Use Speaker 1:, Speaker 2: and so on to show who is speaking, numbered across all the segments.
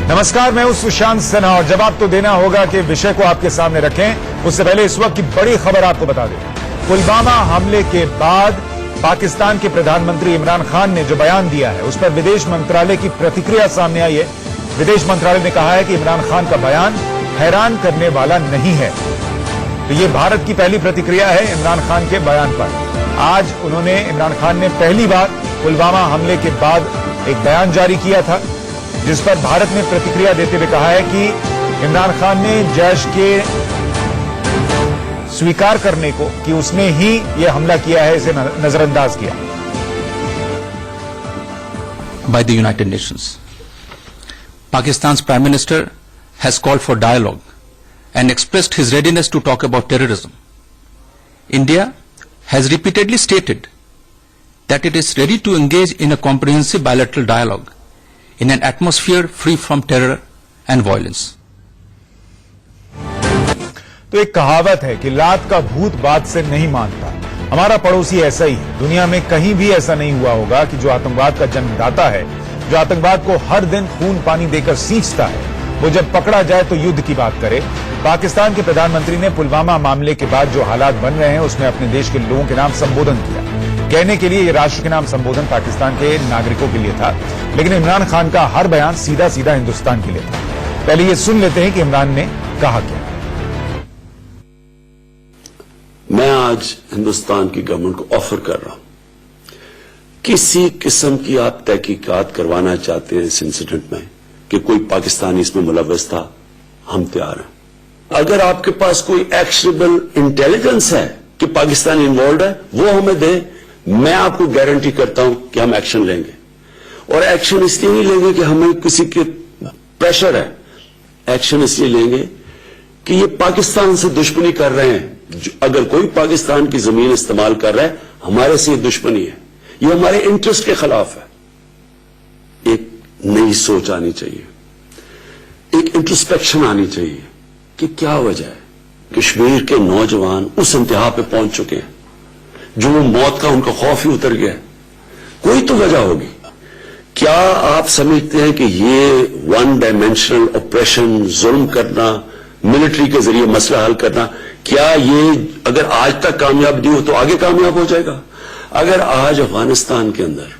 Speaker 1: नमस्कार, मैं हूं सुशांत सिन्हा और जवाब तो देना होगा कि विषय को आपके सामने रखें। उससे पहले इस वक्त की बड़ी खबर आपको बता दें। पुलवामा हमले के बाद पाकिस्तान के प्रधानमंत्री इमरान खान ने जो बयान दिया है उस पर विदेश मंत्रालय की प्रतिक्रिया सामने आई है। विदेश मंत्रालय ने कहा है कि इमरान खान का बयान हैरान करने वाला नहीं है। तो ये भारत की पहली प्रतिक्रिया है इमरान खान के बयान पर। आज इमरान खान ने पहली बार पुलवामा हमले के बाद एक बयान जारी किया था, जिस पर भारत ने प्रतिक्रिया देते हुए कहा है कि इमरान खान ने जैश के स्वीकार करने को कि उसने ही यह हमला किया है, इसे नजरअंदाज किया।
Speaker 2: By the United Nations, Pakistan's Prime Minister has called for dialogue and expressed his readiness to talk about terrorism. India has repeatedly stated that it is ready to engage in a comprehensive bilateral dialogue in an atmosphere free from terror and violence.
Speaker 1: तो एक कहावत है कि लात का भूत बात से नहीं मानता। हमारा पड़ोसी ऐसा ही है। दुनिया में कहीं भी ऐसा नहीं हुआ होगा कि जो आतंकवाद का जन्मदाता है, जो आतंकवाद को हर दिन खून पानी देकर सींचता है, वो जब पकड़ा जाए तो युद्ध की बात करे। पाकिस्तान के प्रधानमंत्री ने पुलवामा मामले के बाद जो हालात बन रहे हैं उसमें अपने देश के लोगों के नाम संबोधन किया। कहने के लिए ये राष्ट्र के नाम संबोधन पाकिस्तान के नागरिकों के लिए था, लेकिन इमरान खान का हर बयान सीधा सीधा हिंदुस्तान के लिए था। पहले ये सुन लेते हैं कि इमरान ने कहा क्या।
Speaker 3: मैं आज हिंदुस्तान की गवर्नमेंट को ऑफर कर रहा हूं, किसी किस्म की आप तहकीकात करवाना चाहते हैं इस इंसिडेंट में कि कोई पाकिस्तानी इसमें मुलव्वस था, हम तैयार हैं। अगर आपके पास कोई एक्शनेबल इंटेलिजेंस है कि पाकिस्तान इन्वॉल्व है, वो हमें दे। मैं आपको गारंटी करता हूं कि हम एक्शन लेंगे। और एक्शन इसलिए नहीं लेंगे कि हमें किसी के प्रेशर है, एक्शन इसलिए लेंगे कि ये पाकिस्तान से दुश्मनी कर रहे हैं। अगर कोई पाकिस्तान की जमीन इस्तेमाल कर रहा है, हमारे से ये दुश्मनी है, ये हमारे इंटरेस्ट के खिलाफ है। एक नई सोच आनी चाहिए, एक इंट्रोस्पेक्शन आनी चाहिए कि क्या वजह है कश्मीर के नौजवान उस इंतहा पे पहुंच चुके हैं जो मौत का उनका खौफ ही उतर गया है। कोई तो वजह होगी। क्या आप समझते हैं कि ये वन डायमेंशनल ऑपरेशन, जुल्म करना, मिलिट्री के जरिए मसला हल करना, क्या ये अगर आज तक कामयाब नहीं हो तो आगे कामयाब हो जाएगा? अगर आज अफगानिस्तान के अंदर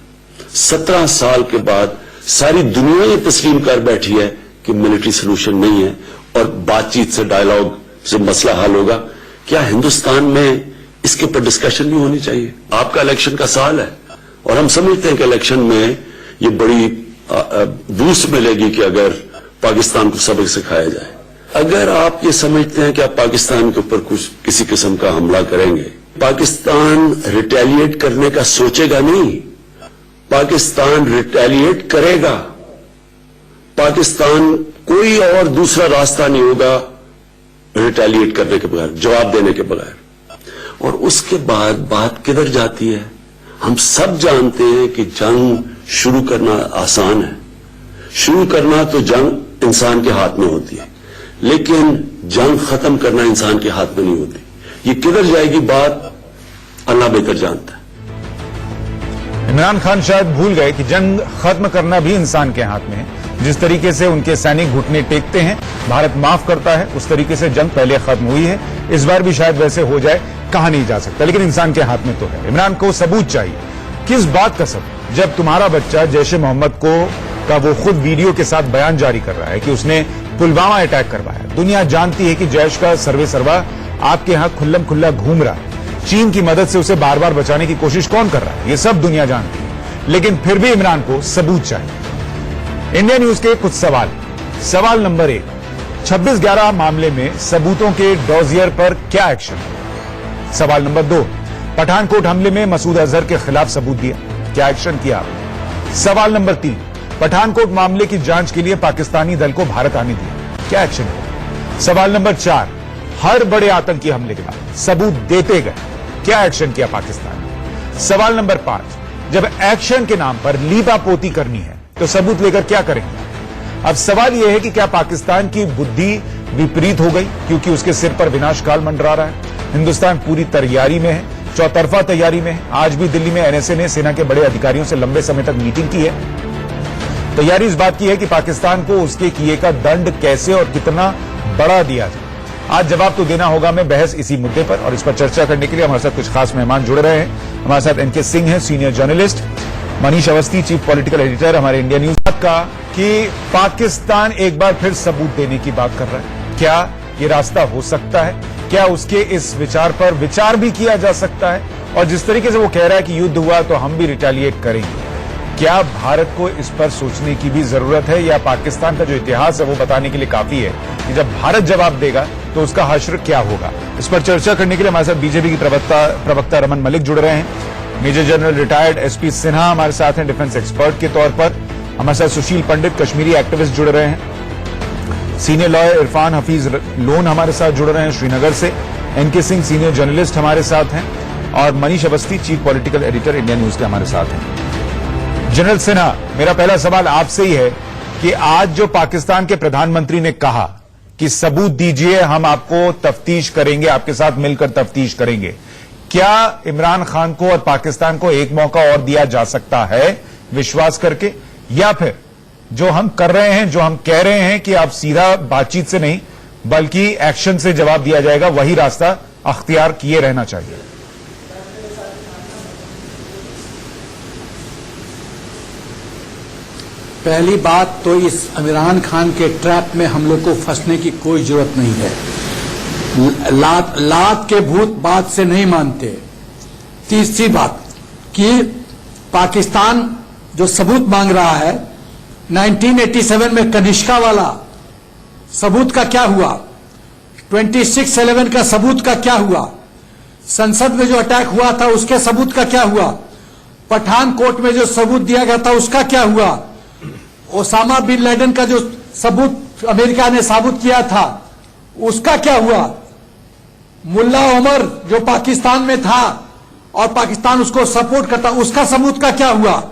Speaker 3: 17 साल के बाद सारी दुनिया ये तस्लीम कर बैठी है कि मिलिट्री सोल्यूशन नहीं है और बातचीत से, डायलॉग से मसला हल होगा, क्या हिंदुस्तान में इसके ऊपर डिस्कशन नहीं होनी चाहिए? आपका इलेक्शन का साल है और हम समझते हैं कि इलेक्शन में ये बड़ी बूस्ट मिलेगी कि अगर पाकिस्तान को सबक सिखाया जाए। अगर आप ये समझते हैं कि आप पाकिस्तान के ऊपर कुछ किसी किस्म का हमला करेंगे, पाकिस्तान रिटेलिएट करने का सोचेगा नहीं, पाकिस्तान रिटेलिएट करेगा। पाकिस्तान कोई और दूसरा रास्ता नहीं होगा रिटेलिएट करने के बगैर, जवाब देने के बगैर। और उसके बाद बात किधर जाती है? हम सब जानते हैं कि जंग शुरू करना आसान है, शुरू करना तो जंग इंसान के हाथ में होती है, लेकिन जंग खत्म करना इंसान के हाथ में नहीं होती। ये किधर जाएगी बात अल्लाह बेहतर जानता है।
Speaker 1: इमरान खान शायद भूल गए कि जंग खत्म करना भी इंसान के हाथ में है। जिस तरीके से उनके सैनिक घुटने टेकते हैं, भारत माफ करता है, उस तरीके से जंग पहले खत्म हुई है। इस बार भी शायद वैसे हो जाए, कहा नहीं जा सकता, लेकिन इंसान के हाथ में तो है। इमरान को सबूत चाहिए। किस बात का सबूत? जब तुम्हारा बच्चा जैश-ए-मोहम्मद का वो खुद वीडियो के साथ बयान जारी कर रहा है कि उसने पुलवामा अटैक करवाया। दुनिया जानती है कि जैश का सर्वे सर्वा आपके यहां खुल्लम खुल्ला घूम रहा है। चीन की मदद से उसे बार बार बचाने की कोशिश कौन कर रहा है, ये सब दुनिया जानती है। लेकिन फिर भी इमरान को सबूत चाहिए। इंडिया न्यूज के कुछ सवाल। सवाल नंबर 1, 26/11 मामले में सबूतों के डॉजियर पर क्या एक्शन? सवाल नंबर 2, पठानकोट हमले में मसूद अजहर के खिलाफ सबूत दिया, क्या एक्शन किया? सवाल नंबर 3, पठानकोट मामले की जांच के लिए पाकिस्तानी दल को भारत आने दिया, क्या एक्शन किया? सवाल नंबर 4, हर बड़े आतंकी हमले के बाद सबूत देते गए, क्या एक्शन किया पाकिस्तान ने? सवाल नंबर 5, जब एक्शन के नाम पर लीपापोती करनी है तो सबूत लेकर क्या करेंगे? अब सवाल यह है कि क्या पाकिस्तान की बुद्धि विपरीत हो गई क्योंकि उसके सिर पर विनाशकाल मंडरा रहा है? हिंदुस्तान पूरी तैयारी में है, चौतरफा तैयारी में है। आज भी दिल्ली में एनएसए ने सेना के बड़े अधिकारियों से लंबे समय तक मीटिंग की है। तैयारी इस बात की है कि पाकिस्तान को उसके किए का दंड कैसे और कितना बड़ा दिया जाए। आज जवाब तो देना होगा। मैं बहस इसी मुद्दे पर और इस पर चर्चा करने के लिए हमारे साथ कुछ खास मेहमान जुड़ रहे हैं। हमारे साथ एनके सिंह हैं, senior journalist, Manish Awasthi, chief political editor हमारे इंडिया न्यूज का, कि पाकिस्तान एक बार फिर सबूत देने की बात कर रहा है। क्या ये रास्ता हो सकता है? क्या उसके इस विचार पर विचार भी किया जा सकता है? और जिस तरीके से वो कह रहा है कि युद्ध हुआ तो हम भी रिटेलिएट करेंगे, क्या भारत को इस पर सोचने की भी जरूरत है, या पाकिस्तान का जो इतिहास है वो बताने के लिए काफी है कि जब भारत जवाब देगा तो उसका हश्र क्या होगा? इस पर चर्चा करने के लिए हमारे साथ बीजेपी की प्रवक्ता रमन मलिक जुड़ रहे हैं। Major general retired SP Sinha हमारे साथ हैं डिफेंस एक्सपर्ट के तौर पर। हमारे साथ सुशील पंडित कश्मीरी एक्टिविस्ट जुड़ रहे हैं। Senior lawyer Irfan Hafeez loan हमारे साथ जुड़ रहे हैं श्रीनगर से। एनके सिंह सीनियर जर्नलिस्ट हमारे साथ हैं और Manish Awasthi chief political editor India news के हमारे साथ हैं। जनरल सिन्हा, मेरा पहला सवाल आपसे ही है कि आज जो पाकिस्तान के प्रधानमंत्री ने कहा कि सबूत दीजिए, हम आपको तफ्तीश करेंगे, आपके साथ मिलकर तफ्तीश करेंगे, क्या इमरान खान को और पाकिस्तान को एक मौका और दिया जा सकता है विश्वास करके, या फिर जो हम कर रहे हैं, जो हम कह रहे हैं कि आप सीधा बातचीत से नहीं बल्कि एक्शन से जवाब दिया जाएगा, वही रास्ता अख्तियार किए रहना चाहिए?
Speaker 4: पहली बात तो इस इमरान खान के ट्रैप में हम लोग को फंसने की कोई जरूरत नहीं है। लात के भूत बात से नहीं मानते। तीसरी बात कि पाकिस्तान जो सबूत मांग रहा है 1987 में कनिष्का वाला सबूत का क्या हुआ, 26/11 का सबूत का क्या हुआ, संसद में जो अटैक हुआ था उसके सबूत का क्या हुआ, पठानकोट में जो सबूत दिया गया था उसका क्या हुआ, ओसामा बिन लादेन का जो सबूत अमेरिका ने साबुत किया था उसका क्या हुआ, मुल्ला उमर जो पाकिस्तान में था और पाकिस्तान उसको सपोर्ट करता उसका सबूत का क्या हुआ,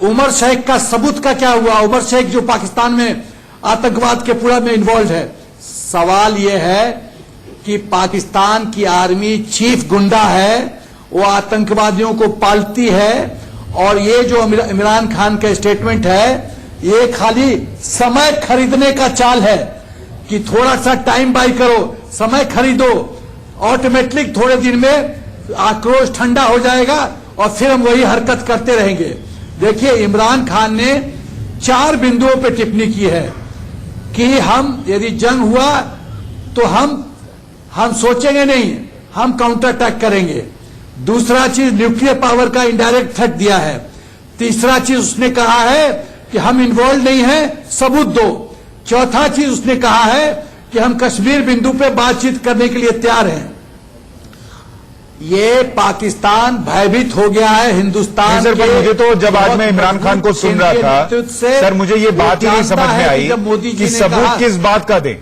Speaker 4: उमर शेख का सबूत का क्या हुआ, उमर शेख जो पाकिस्तान में आतंकवाद के पूरा में इन्वॉल्व है। सवाल यह है कि पाकिस्तान की आर्मी चीफ गुंडा है, वो आतंकवादियों को पालती है, और ये जो इमरान खान का स्टेटमेंट है ये खाली समय खरीदने का चाल है कि थोड़ा सा टाइम बाय करो, समय खरीदो, ऑटोमेटिकली थोड़े दिन में आक्रोश ठंडा हो जाएगा और फिर हम वही हरकत करते रहेंगे। देखिए, इमरान खान ने 4 बिंदुओं पे टिप्पणी की है कि हम यदि जंग हुआ तो हम सोचेंगे नहीं, हम काउंटर अटैक करेंगे। दूसरा चीज, न्यूक्लियर पावर का इनडायरेक्ट थ्रेट दिया है। तीसरा चीज उसने कहा है कि हम इन्वॉल्व नहीं हैं, सबूत दो। चौथा चीज उसने कहा है कि हम कश्मीर बिंदु पे बातचीत करने के लिए तैयार हैं। ये पाकिस्तान भयभीत हो गया है हिंदुस्तान
Speaker 1: सर, पर मुझे तो जब आज मैं इमरान खान को सुन रहा था सर, मुझे ये बात ही नहीं समझ में आई कि सबूत किस बात का दें।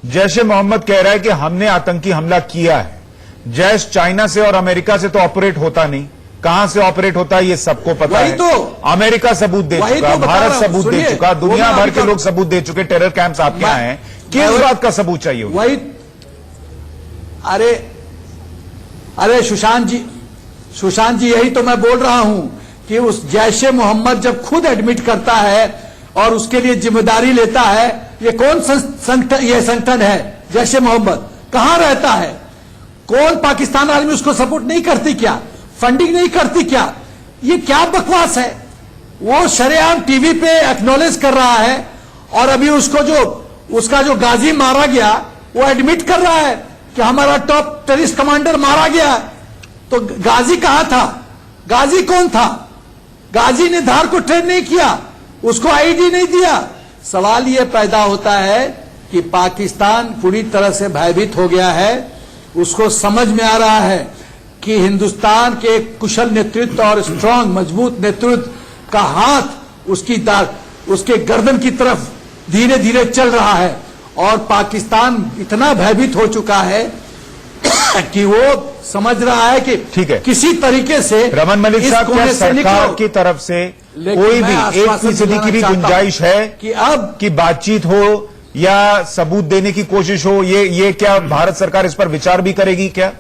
Speaker 1: जैश ए मोहम्मद कह रहा है कि हमने आतंकी हमला किया है। जैश चाइना से और अमेरिका से तो ऑपरेट होता नहीं, कहां से ऑपरेट होता है ये सबको पता है।
Speaker 4: तो
Speaker 1: अमेरिका सबूत दे चुका, भारत सबूत दे चुका, दुनिया भर के लोग सबूत दे चुके, टेरर कैंप्स आपके यहाँ हैं। किस बात का सबूत चाहिए?
Speaker 4: वही, अरे सुशांत जी यही तो मैं बोल रहा हूं कि उस जैश ए मोहम्मद जब खुद एडमिट करता है और उसके लिए जिम्मेदारी लेता है, ये कौन संगठन है? जैश ए मोहम्मद कहां रहता है? कौन पाकिस्तान आर्मी उसको सपोर्ट नहीं करती क्या? फंडिंग नहीं करती क्या? ये क्या बकवास है? वो शरेआम टीवी पे एक्नॉलेज कर रहा है और अभी उसका जो गाजी मारा गया वो एडमिट कर रहा है कि हमारा टॉप टेररिस्ट कमांडर मारा गया। तो गाजी कहां था? गाजी कौन था? गाजी ने धार को ट्रेन नहीं किया, उसको आईडी नहीं दिया। सवाल यह पैदा होता है कि पाकिस्तान पूरी तरह से भयभीत हो गया है। उसको समझ में आ रहा है कि हिंदुस्तान के कुशल नेतृत्व और स्ट्रांग मजबूत नेतृत्व का हाथ उसके गर्दन की तरफ धीरे धीरे चल रहा है, और पाकिस्तान इतना भयभीत हो चुका है कि वो समझ रहा है कि
Speaker 1: ठीक है,
Speaker 4: किसी तरीके से
Speaker 1: रमन मलिक साहब, क्या सरकार की तरफ से कोई भी 1% की भी गुंजाइश है कि बातचीत हो या सबूत देने की कोशिश हो? ये क्या भारत सरकार इस पर विचार भी करेगी क्या?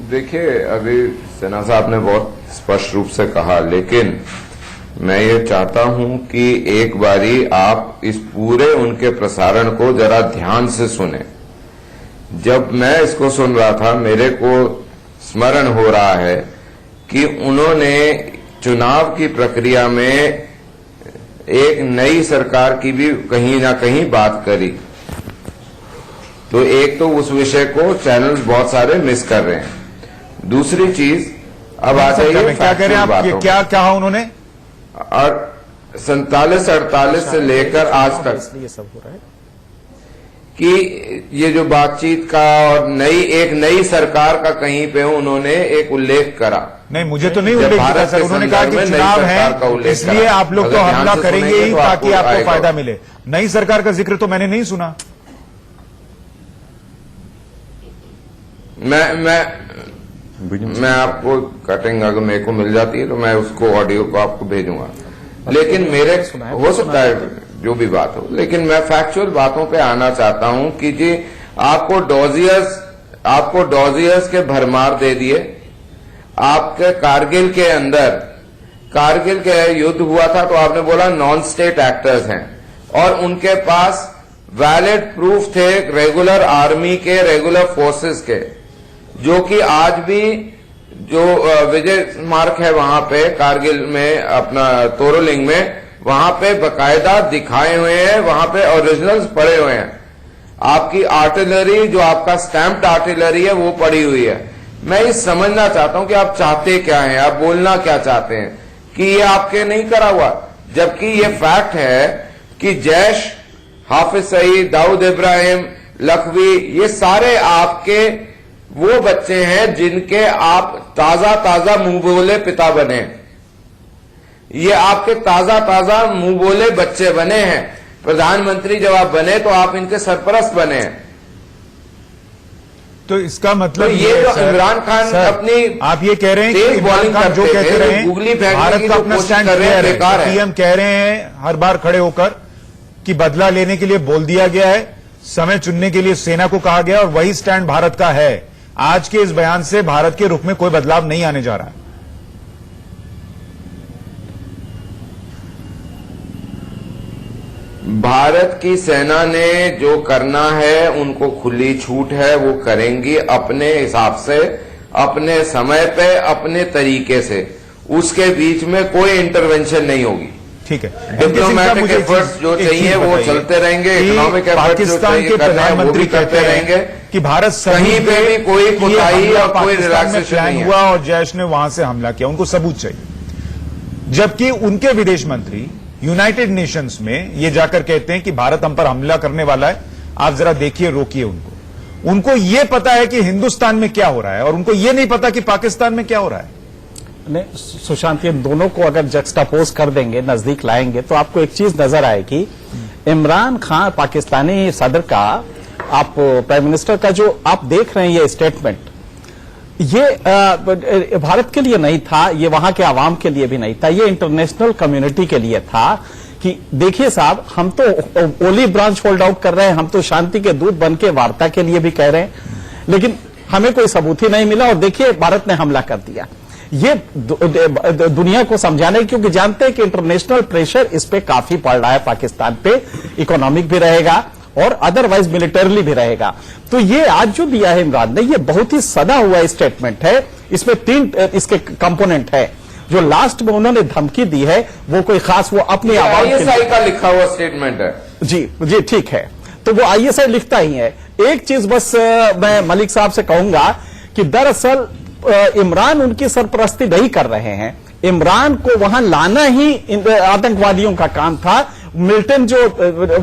Speaker 5: देखिए, अभी सिन्हा साहब ने बहुत स्पष्ट रूप से कहा, लेकिन मैं ये चाहता हूं कि एक बारी आप इस पूरे उनके प्रसारण को जरा ध्यान से सुने। जब मैं इसको सुन रहा था, मेरे को स्मरण हो रहा है कि उन्होंने चुनाव की प्रक्रिया में एक नई सरकार की भी कहीं ना कहीं बात करी। तो एक तो उस विषय को चैनल्स बहुत सारे मिस कर रहे हैं। दूसरी चीज, अब आ जाइए
Speaker 1: क्या कह रहे हैं आप, ये क्या कहा उन्होंने?
Speaker 5: और 47-48 से लेकर आज तक
Speaker 6: ये सब हो रहा है
Speaker 5: कि ये जो बातचीत का और एक नई सरकार का कहीं पे उन्होंने एक उल्लेख करा।
Speaker 1: नहीं, मुझे तो नहीं उल्लेख किया सर। उन्होंने कहा कि चुनाव है इसलिए आप लोग तो हमला करेंगे ही ताकि आपको फायदा मिले। नई सरकार का जिक्र तो मैंने नहीं सुना।
Speaker 5: मैं आपको कटिंग अगर मेरे को मिल जाती है तो मैं उसको ऑडियो को आपको भेजूंगा। लेकिन मेरे हो सकता है जो भी बात हो, लेकिन मैं फैक्चुअल बातों पे आना चाहता हूं कि जी आपको डॉजियर्स के भरमार दे दिए। आपके कारगिल के युद्ध हुआ था तो आपने बोला नॉन स्टेट एक्टर्स हैं, और उनके पास वैलिड प्रूफ थे रेगुलर आर्मी के, रेगुलर फोर्सेस के, जो कि आज भी जो विजय स्मारक है वहां पे कारगिल में, अपना तोरोलिंग में, वहां पे बकायदा दिखाए हुए हैं, वहां पे ओरिजिनल्स पड़े हुए हैं। आपकी आर्टिलरी, जो आपका स्टैम्प्ड आर्टिलरी है, वो पड़ी हुई है। मैं ये समझना चाहता हूं कि आप चाहते क्या हैं, आप बोलना क्या चाहते हैं कि ये आपके नहीं करा हुआ, जबकि ये फैक्ट है कि जैश, हाफिज सईद, दाऊद इब्राहिम, लखवी, ये सारे आपके वो बच्चे हैं जिनके आप ताजा मुंह बोले पिता बने। ये आपके ताजा मुंह बोले बच्चे बने हैं। प्रधानमंत्री जब आप बने तो आप इनके सरपरस्त बने हैं।
Speaker 1: तो इसका मतलब
Speaker 5: तो ये जो इमरान खान अपनी
Speaker 1: आप ये कह रहे हैं कि इमरान खान जो कहते रहे भारत का अपना स्टैंड क्लियर है, पीएम कह रहे हैं हर बार खड़े होकर कि बदला लेने के लिए बोल दिया गया है, समय चुनने के लिए सेना को कहा गया और वही स्टैंड भारत का है। आज के इस बयान से भारत के रुख में कोई बदलाव नहीं आने जा रहा है।
Speaker 5: भारत की सेना ने जो करना है उनको खुली छूट है, वो करेंगी अपने हिसाब से, अपने समय पे, अपने तरीके से। उसके बीच में कोई इंटरवेंशन नहीं होगी।
Speaker 1: ठीक है,
Speaker 5: डिप्लोमेटिक एफर्ट्स जो चाहिए वो चलते रहेंगे, इकोनॉमिक एफर्ट्स जो चाहिए करना है वो भी करते रहेंगे
Speaker 1: कि भारत
Speaker 5: कहीं पे भी कोई कोताही और कोई रिलैक्सेशन नहीं
Speaker 1: हुआ और जैश ने वहां से हमला किया, उनको सबूत चाहिए। जबकि उनके विदेश मंत्री यूनाइटेड नेशंस में ये जाकर कहते हैं कि भारत हम पर हमला करने वाला है, आप जरा देखिए, रोकिए उनको। उनको ये पता है कि हिंदुस्तान में क्या हो रहा है और उनको ये नहीं पता कि पाकिस्तान में क्या हो रहा है।
Speaker 6: नहीं सुशांत, ये दोनों को अगर जक्सटापोज कर देंगे, नजदीक लाएंगे, तो आपको एक चीज नजर आएगी। इमरान खान पाकिस्तानी सदर का, आप प्राइम मिनिस्टर का जो आप देख रहे हैं ये स्टेटमेंट, ये भारत के लिए नहीं था, ये वहां के आवाम के लिए भी नहीं था, ये इंटरनेशनल कम्युनिटी के लिए था कि देखिए साहब, हम तो ओलिव ब्रांच होल्ड आउट कर रहे हैं, हम तो शांति के दूत बन के वार्ता के लिए भी कह रहे हैं, लेकिन हमें कोई सबूत ही नहीं मिला और देखिए भारत ने हमला कर दिया। ये दुनिया को समझाने, क्योंकि जानते हैं कि इंटरनेशनल प्रेशर इस पे काफी पड़ रहा है पाकिस्तान पे, इकोनॉमिक भी रहेगा और अदरवाइज मिलिटरली भी रहेगा। तो ये आज जो दिया है इमरान ने, ये बहुत ही सदा हुआ स्टेटमेंट है। इसमें 3 इसके कंपोनेंट है। जो लास्ट में उन्होंने धमकी दी है वो कोई खास, वो अपनी आवाज
Speaker 5: आईएसआई का लिखा हुआ स्टेटमेंट है।
Speaker 6: जी ठीक है, तो वो आईएसआई लिखता ही है। एक चीज बस मैं मलिक साहब से कहूंगा कि दरअसल इमरान उनकी सरपरस्ती नहीं कर रहे हैं, इमरान को वहां लाना ही आतंकवादियों का काम था। मिलिटेंट जो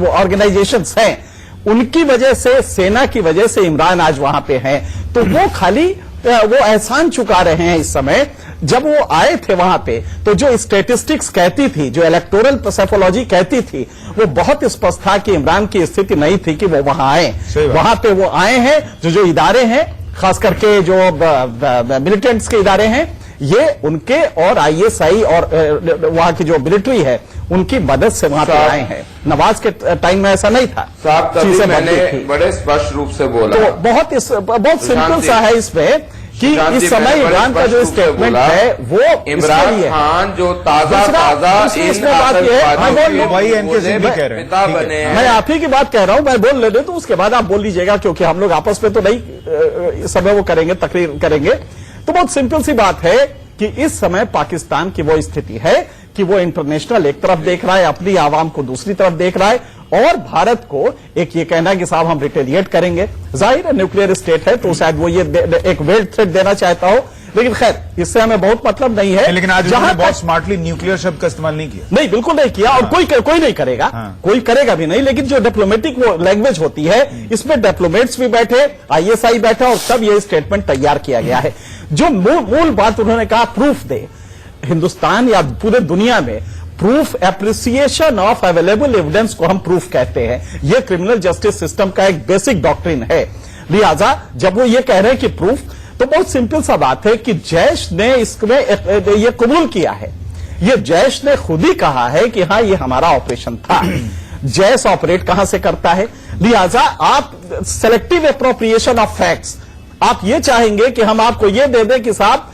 Speaker 6: ऑर्गेनाइजेशंस हैं उनकी वजह से, सेना की वजह से इमरान आज वहां पे हैं। तो वो खाली वो एहसान चुका रहे हैं इस समय। जब वो आए थे वहां पे तो जो स्टैटिस्टिक्स कहती थी, जो इलेक्टोरल पैथोलॉजी कहती थी, वो बहुत स्पष्ट था कि इमरान की स्थिति नहीं थी कि वो वहां आए। वहां पे वो आए हैं, जो इदारे हैं, खास करके जो मिलिटेंट्स के इदारे हैं, ये उनके और आईएसआई और वहां की जो मिलिट्री है उनकी मदद से वहां पे आए हैं। नवाज के टाइम में ऐसा नहीं था।
Speaker 5: साहब, तभी मैंने बड़े स्पष्ट रूप से बोला।
Speaker 6: तो बहुत सिंपल सा है इसमें कि
Speaker 5: सुशांत जी,
Speaker 6: इस समय
Speaker 5: मैंने बड़े
Speaker 6: इमरान का जो
Speaker 5: स्पष्ट रूप से
Speaker 6: स्टेटमेंट
Speaker 5: बोला,
Speaker 6: है वो
Speaker 5: इमरान
Speaker 6: इसलिए है।
Speaker 5: खान जो ताजा
Speaker 6: दूसरी इसमें बात यह है, मैं बोल लूं,
Speaker 1: वही एनके सिंह भी कह रहे हैं।
Speaker 5: पिता
Speaker 1: ठीक है।
Speaker 5: बने हैं।
Speaker 6: मैं आप ही की बात कह रहा हूं, मैं बोल लेने तो उसके बाद आप बोल लीजिएगा, क्योंकि हम लोग आपस में तो नहीं इस समय वो करेंगे, तकरीर करेंगे। तो बहुत सिंपल सी बात है कि इस समय पाकिस्तान की वो स्थिति है कि वो इंटरनेशनल एक तरफ देख रहा है, अपनी आवाम को दूसरी तरफ देख रहा है, और भारत को एक ये कहना है कि साहब हम रिटेलिएट करेंगे। जाहिर है न्यूक्लियर स्टेट है तो शायद वो ये एक वेल्ड थ्रेट देना चाहता हो, लेकिन खैर इससे हमें बहुत मतलब नहीं है।
Speaker 1: लेकिन आज
Speaker 6: जहां
Speaker 1: उन्होंने बहुत
Speaker 6: तक-
Speaker 1: स्मार्टली न्यूक्लियर शब्द का इस्तेमाल नहीं किया।
Speaker 6: नहीं, बिल्कुल नहीं किया, और कोई नहीं करेगा, कोई करेगा भी नहीं। लेकिन जो डिप्लोमेटिक वो लैंग्वेज होती है, इसमें डिप्लोमेट्स भी बैठे, आईएसआई बैठा, और तब ये स्टेटमेंट तैयार किया गया है। जो मूल बात उन्होंने कहा, प्रूफ दे, हिंदुस्तान या पूरे दुनिया में proof, appreciation of available evidence को हम प्रूफ कहते हैं। यह क्रिमिनल जस्टिस सिस्टम का एक बेसिक डॉक्ट्रिन है। लिहाजा जब वो ये कह रहे हैं कि प्रूफ, तो बहुत सिंपल सा बात है कि जैश ने इसमें ये कबूल किया है, ये जैश ने खुद ही कहा है कि हां ये हमारा ऑपरेशन था। जैश ऑपरेट कहां से करता है? लिहाजा आप सेलेक्टिव एप्रोप्रिएशन ऑफ फैक्ट्स, आप ये चाहेंगे कि हम आपको ये दे दें कि साहब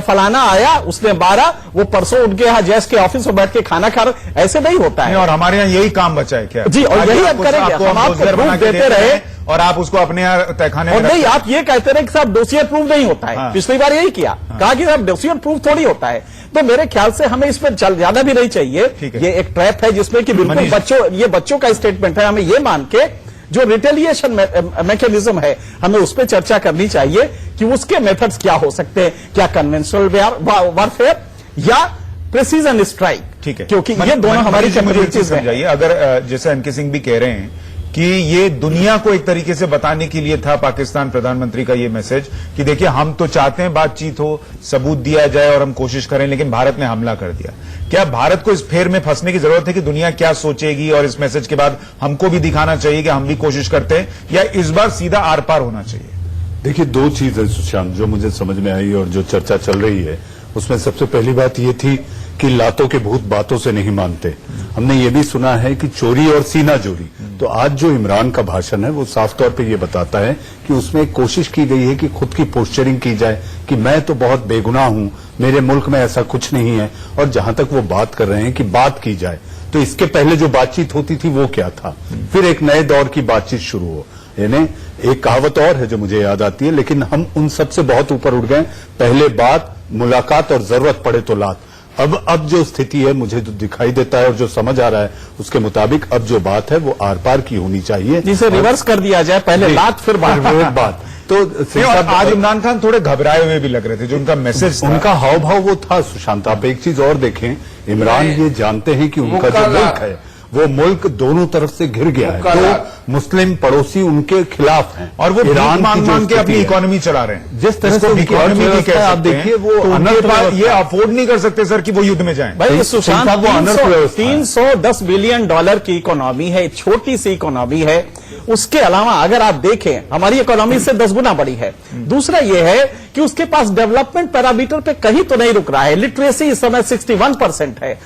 Speaker 6: फलाना आया, उसने मारा, वो परसों उनके यहां जैश के ऑफिस में बैठ के खाना खा रहे, ऐसे नहीं होता है।
Speaker 1: और हमारे यहाँ यही काम बचा है क्या?
Speaker 6: जी, और यही आप करेंगे, हम आपको प्रूफ देते रहे,
Speaker 1: और आप उसको अपने यहाँ तहखाने
Speaker 6: और
Speaker 1: में
Speaker 6: नहीं,
Speaker 1: रखते
Speaker 6: आप ये कहते रहे कि साहब डोसियर प्रूफ नहीं होता है।
Speaker 1: हाँ।
Speaker 6: पिछली बार यही किया, कहा कि साहब डोसियर प्रूफ थोड़ी होता है। तो मेरे ख्याल से हमें इस पर चल जाना भी नहीं चाहिए।
Speaker 1: ठीक है।
Speaker 6: ये एक ट्रैप है जिसमें कि बिल्कुल
Speaker 1: मनीष।
Speaker 6: ये बच्चों का स्टेटमेंट है। हमें ये मान के जो रिटेलिएशन मैकेनिज्म है, हमें उस पर चर्चा करनी चाहिए कि उसके मेथड्स क्या हो सकते हैं, क्या कन्वेंशनल वारफेयर या प्रिसीजन स्ट्राइक।
Speaker 1: ठीक है,
Speaker 6: क्योंकि ये दोनों हमारी कैपेबिलिटीज में
Speaker 1: समझाइए। अगर जैसे एनके सिंह भी कह रहे हैं कि ये दुनिया को एक तरीके से बताने के लिए था पाकिस्तान प्रधानमंत्री का ये मैसेज कि देखिए हम तो चाहते हैं बातचीत हो, सबूत दिया जाए और हम कोशिश करें, लेकिन भारत ने हमला कर दिया। क्या भारत को इस फेर में फंसने की जरूरत है कि दुनिया क्या सोचेगी, और इस मैसेज के बाद हमको भी दिखाना चाहिए कि हम भी कोशिश करते हैं, या इस बार सीधा आर पार होना चाहिए?
Speaker 7: देखिए, दो चीज है सुशांत जो मुझे समझ में आई और जो चर्चा चल रही है उसमें सबसे पहली बात ये थी कि लातों के भूत बातों से नहीं मानते। हमने ये भी सुना है कि चोरी और सीना चोरी। तो आज जो इमरान का भाषण है वो साफ तौर पे ये बताता है कि उसमें एक कोशिश की गई है कि खुद की पोस्चरिंग की जाए कि मैं तो बहुत बेगुनाह हूं, मेरे मुल्क में ऐसा कुछ नहीं है। और जहां तक वो बात कर रहे हैं कि बात की जाए, तो इसके पहले जो बातचीत होती थी वो क्या था? फिर एक नए दौर की बातचीत शुरू हो। यानी एक कहावत और है जो मुझे याद आती है, लेकिन हम उन सबसे बहुत ऊपर उठ गए। पहले बात, मुलाकात और जरूरत पड़े तो लात। अब जो स्थिति है मुझे जो दिखाई देता है और जो समझ आ रहा है उसके मुताबिक अब जो बात है वो आर पार की होनी चाहिए,
Speaker 6: जिसे रिवर्स कर दिया जाए, पहले लात फिर
Speaker 7: बात। तो
Speaker 1: आज इमरान खान थोड़े घबराए हुए भी लग रहे थे, जो उनका मैसेज था।
Speaker 7: उनका हाव भाव वो था सुशांत। आप एक चीज और देखें, इमरान ये जानते हैं कि उनका जो मुल्क है वो मुल्क दोनों तरफ से घिर गया है, तो मुस्लिम पड़ोसी उनके खिलाफ हैं
Speaker 1: और वो ईरान मांग के अपनी इकोनॉमी चला रहे हैं।
Speaker 7: जिस तरह से
Speaker 1: इकोनॉमी भी कह
Speaker 7: आप देखिए वो
Speaker 1: ये अफोर्ड नहीं कर सकते सर कि वो युद्ध में जाएं।
Speaker 6: भाई सुशांत,
Speaker 7: वो अनर्थ व्यवस्था है।
Speaker 6: 310 बिलियन डॉलर की इकोनॉमी है, छोटी सी इकोनॉमी है। उसके अलावा अगर आप देखें, हमारी इकोनॉमी से 10 गुना बड़ी है। दूसरा यह है कि उसके पास डेवलपमेंट पैरामीटर पे कहीं तो नहीं रुक रहा है। लिटरेसी इस समय 61% है,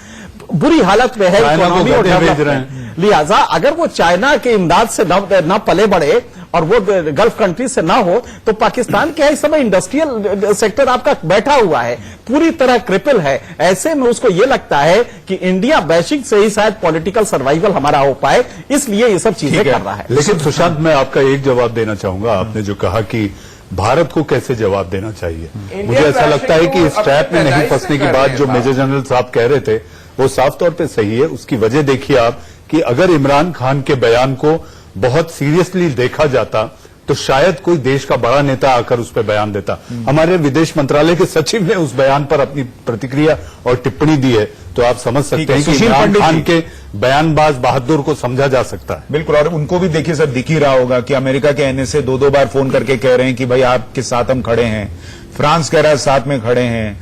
Speaker 6: बुरी हालत में है इकोनॉमी और डेवलपमेंट। लिहाजा अगर वो चाइना के इमदाद से न पले बढ़े और वो गल्फ कंट्री से ना हो, तो पाकिस्तान के इस समय इंडस्ट्रियल सेक्टर आपका बैठा हुआ है, पूरी तरह क्रिपल है। ऐसे में उसको ये लगता है कि इंडिया बैशिंग से ही शायद पॉलिटिकल सर्वाइवल हमारा हो पाए, इसलिए ये सब चीजें कर रहा है।
Speaker 7: लेकिन सुशांत, मैं आपका एक जवाब देना चाहूंगा। आपने जो कहा कि भारत को कैसे जवाब देना चाहिए, मुझे ऐसा लगता है कि इस ट्रैप में नहीं फंसने की बात जो मेजर जनरल साहब कह रहे थे वो साफ तौर पे सही है। उसकी वजह देखिए आप कि अगर इमरान खान के बयान को बहुत सीरियसली देखा जाता तो शायद कोई देश का बड़ा नेता आकर उस पर बयान देता। हमारे विदेश मंत्रालय के सचिव ने उस बयान पर अपनी प्रतिक्रिया और टिप्पणी दी है, तो आप समझ सकते हैं कि इमरान खान के बयानबाज बहादुर को समझा जा सकता है।
Speaker 1: बिल्कुल, और उनको भी देखिए सर दिख ही रहा होगा कि अमेरिका के एनएसए 2-2 बार फोन करके कह रहे हैं कि भाई आपके साथ हम खड़े हैं। फ्रांस कह रहा है साथ में खड़े हैं।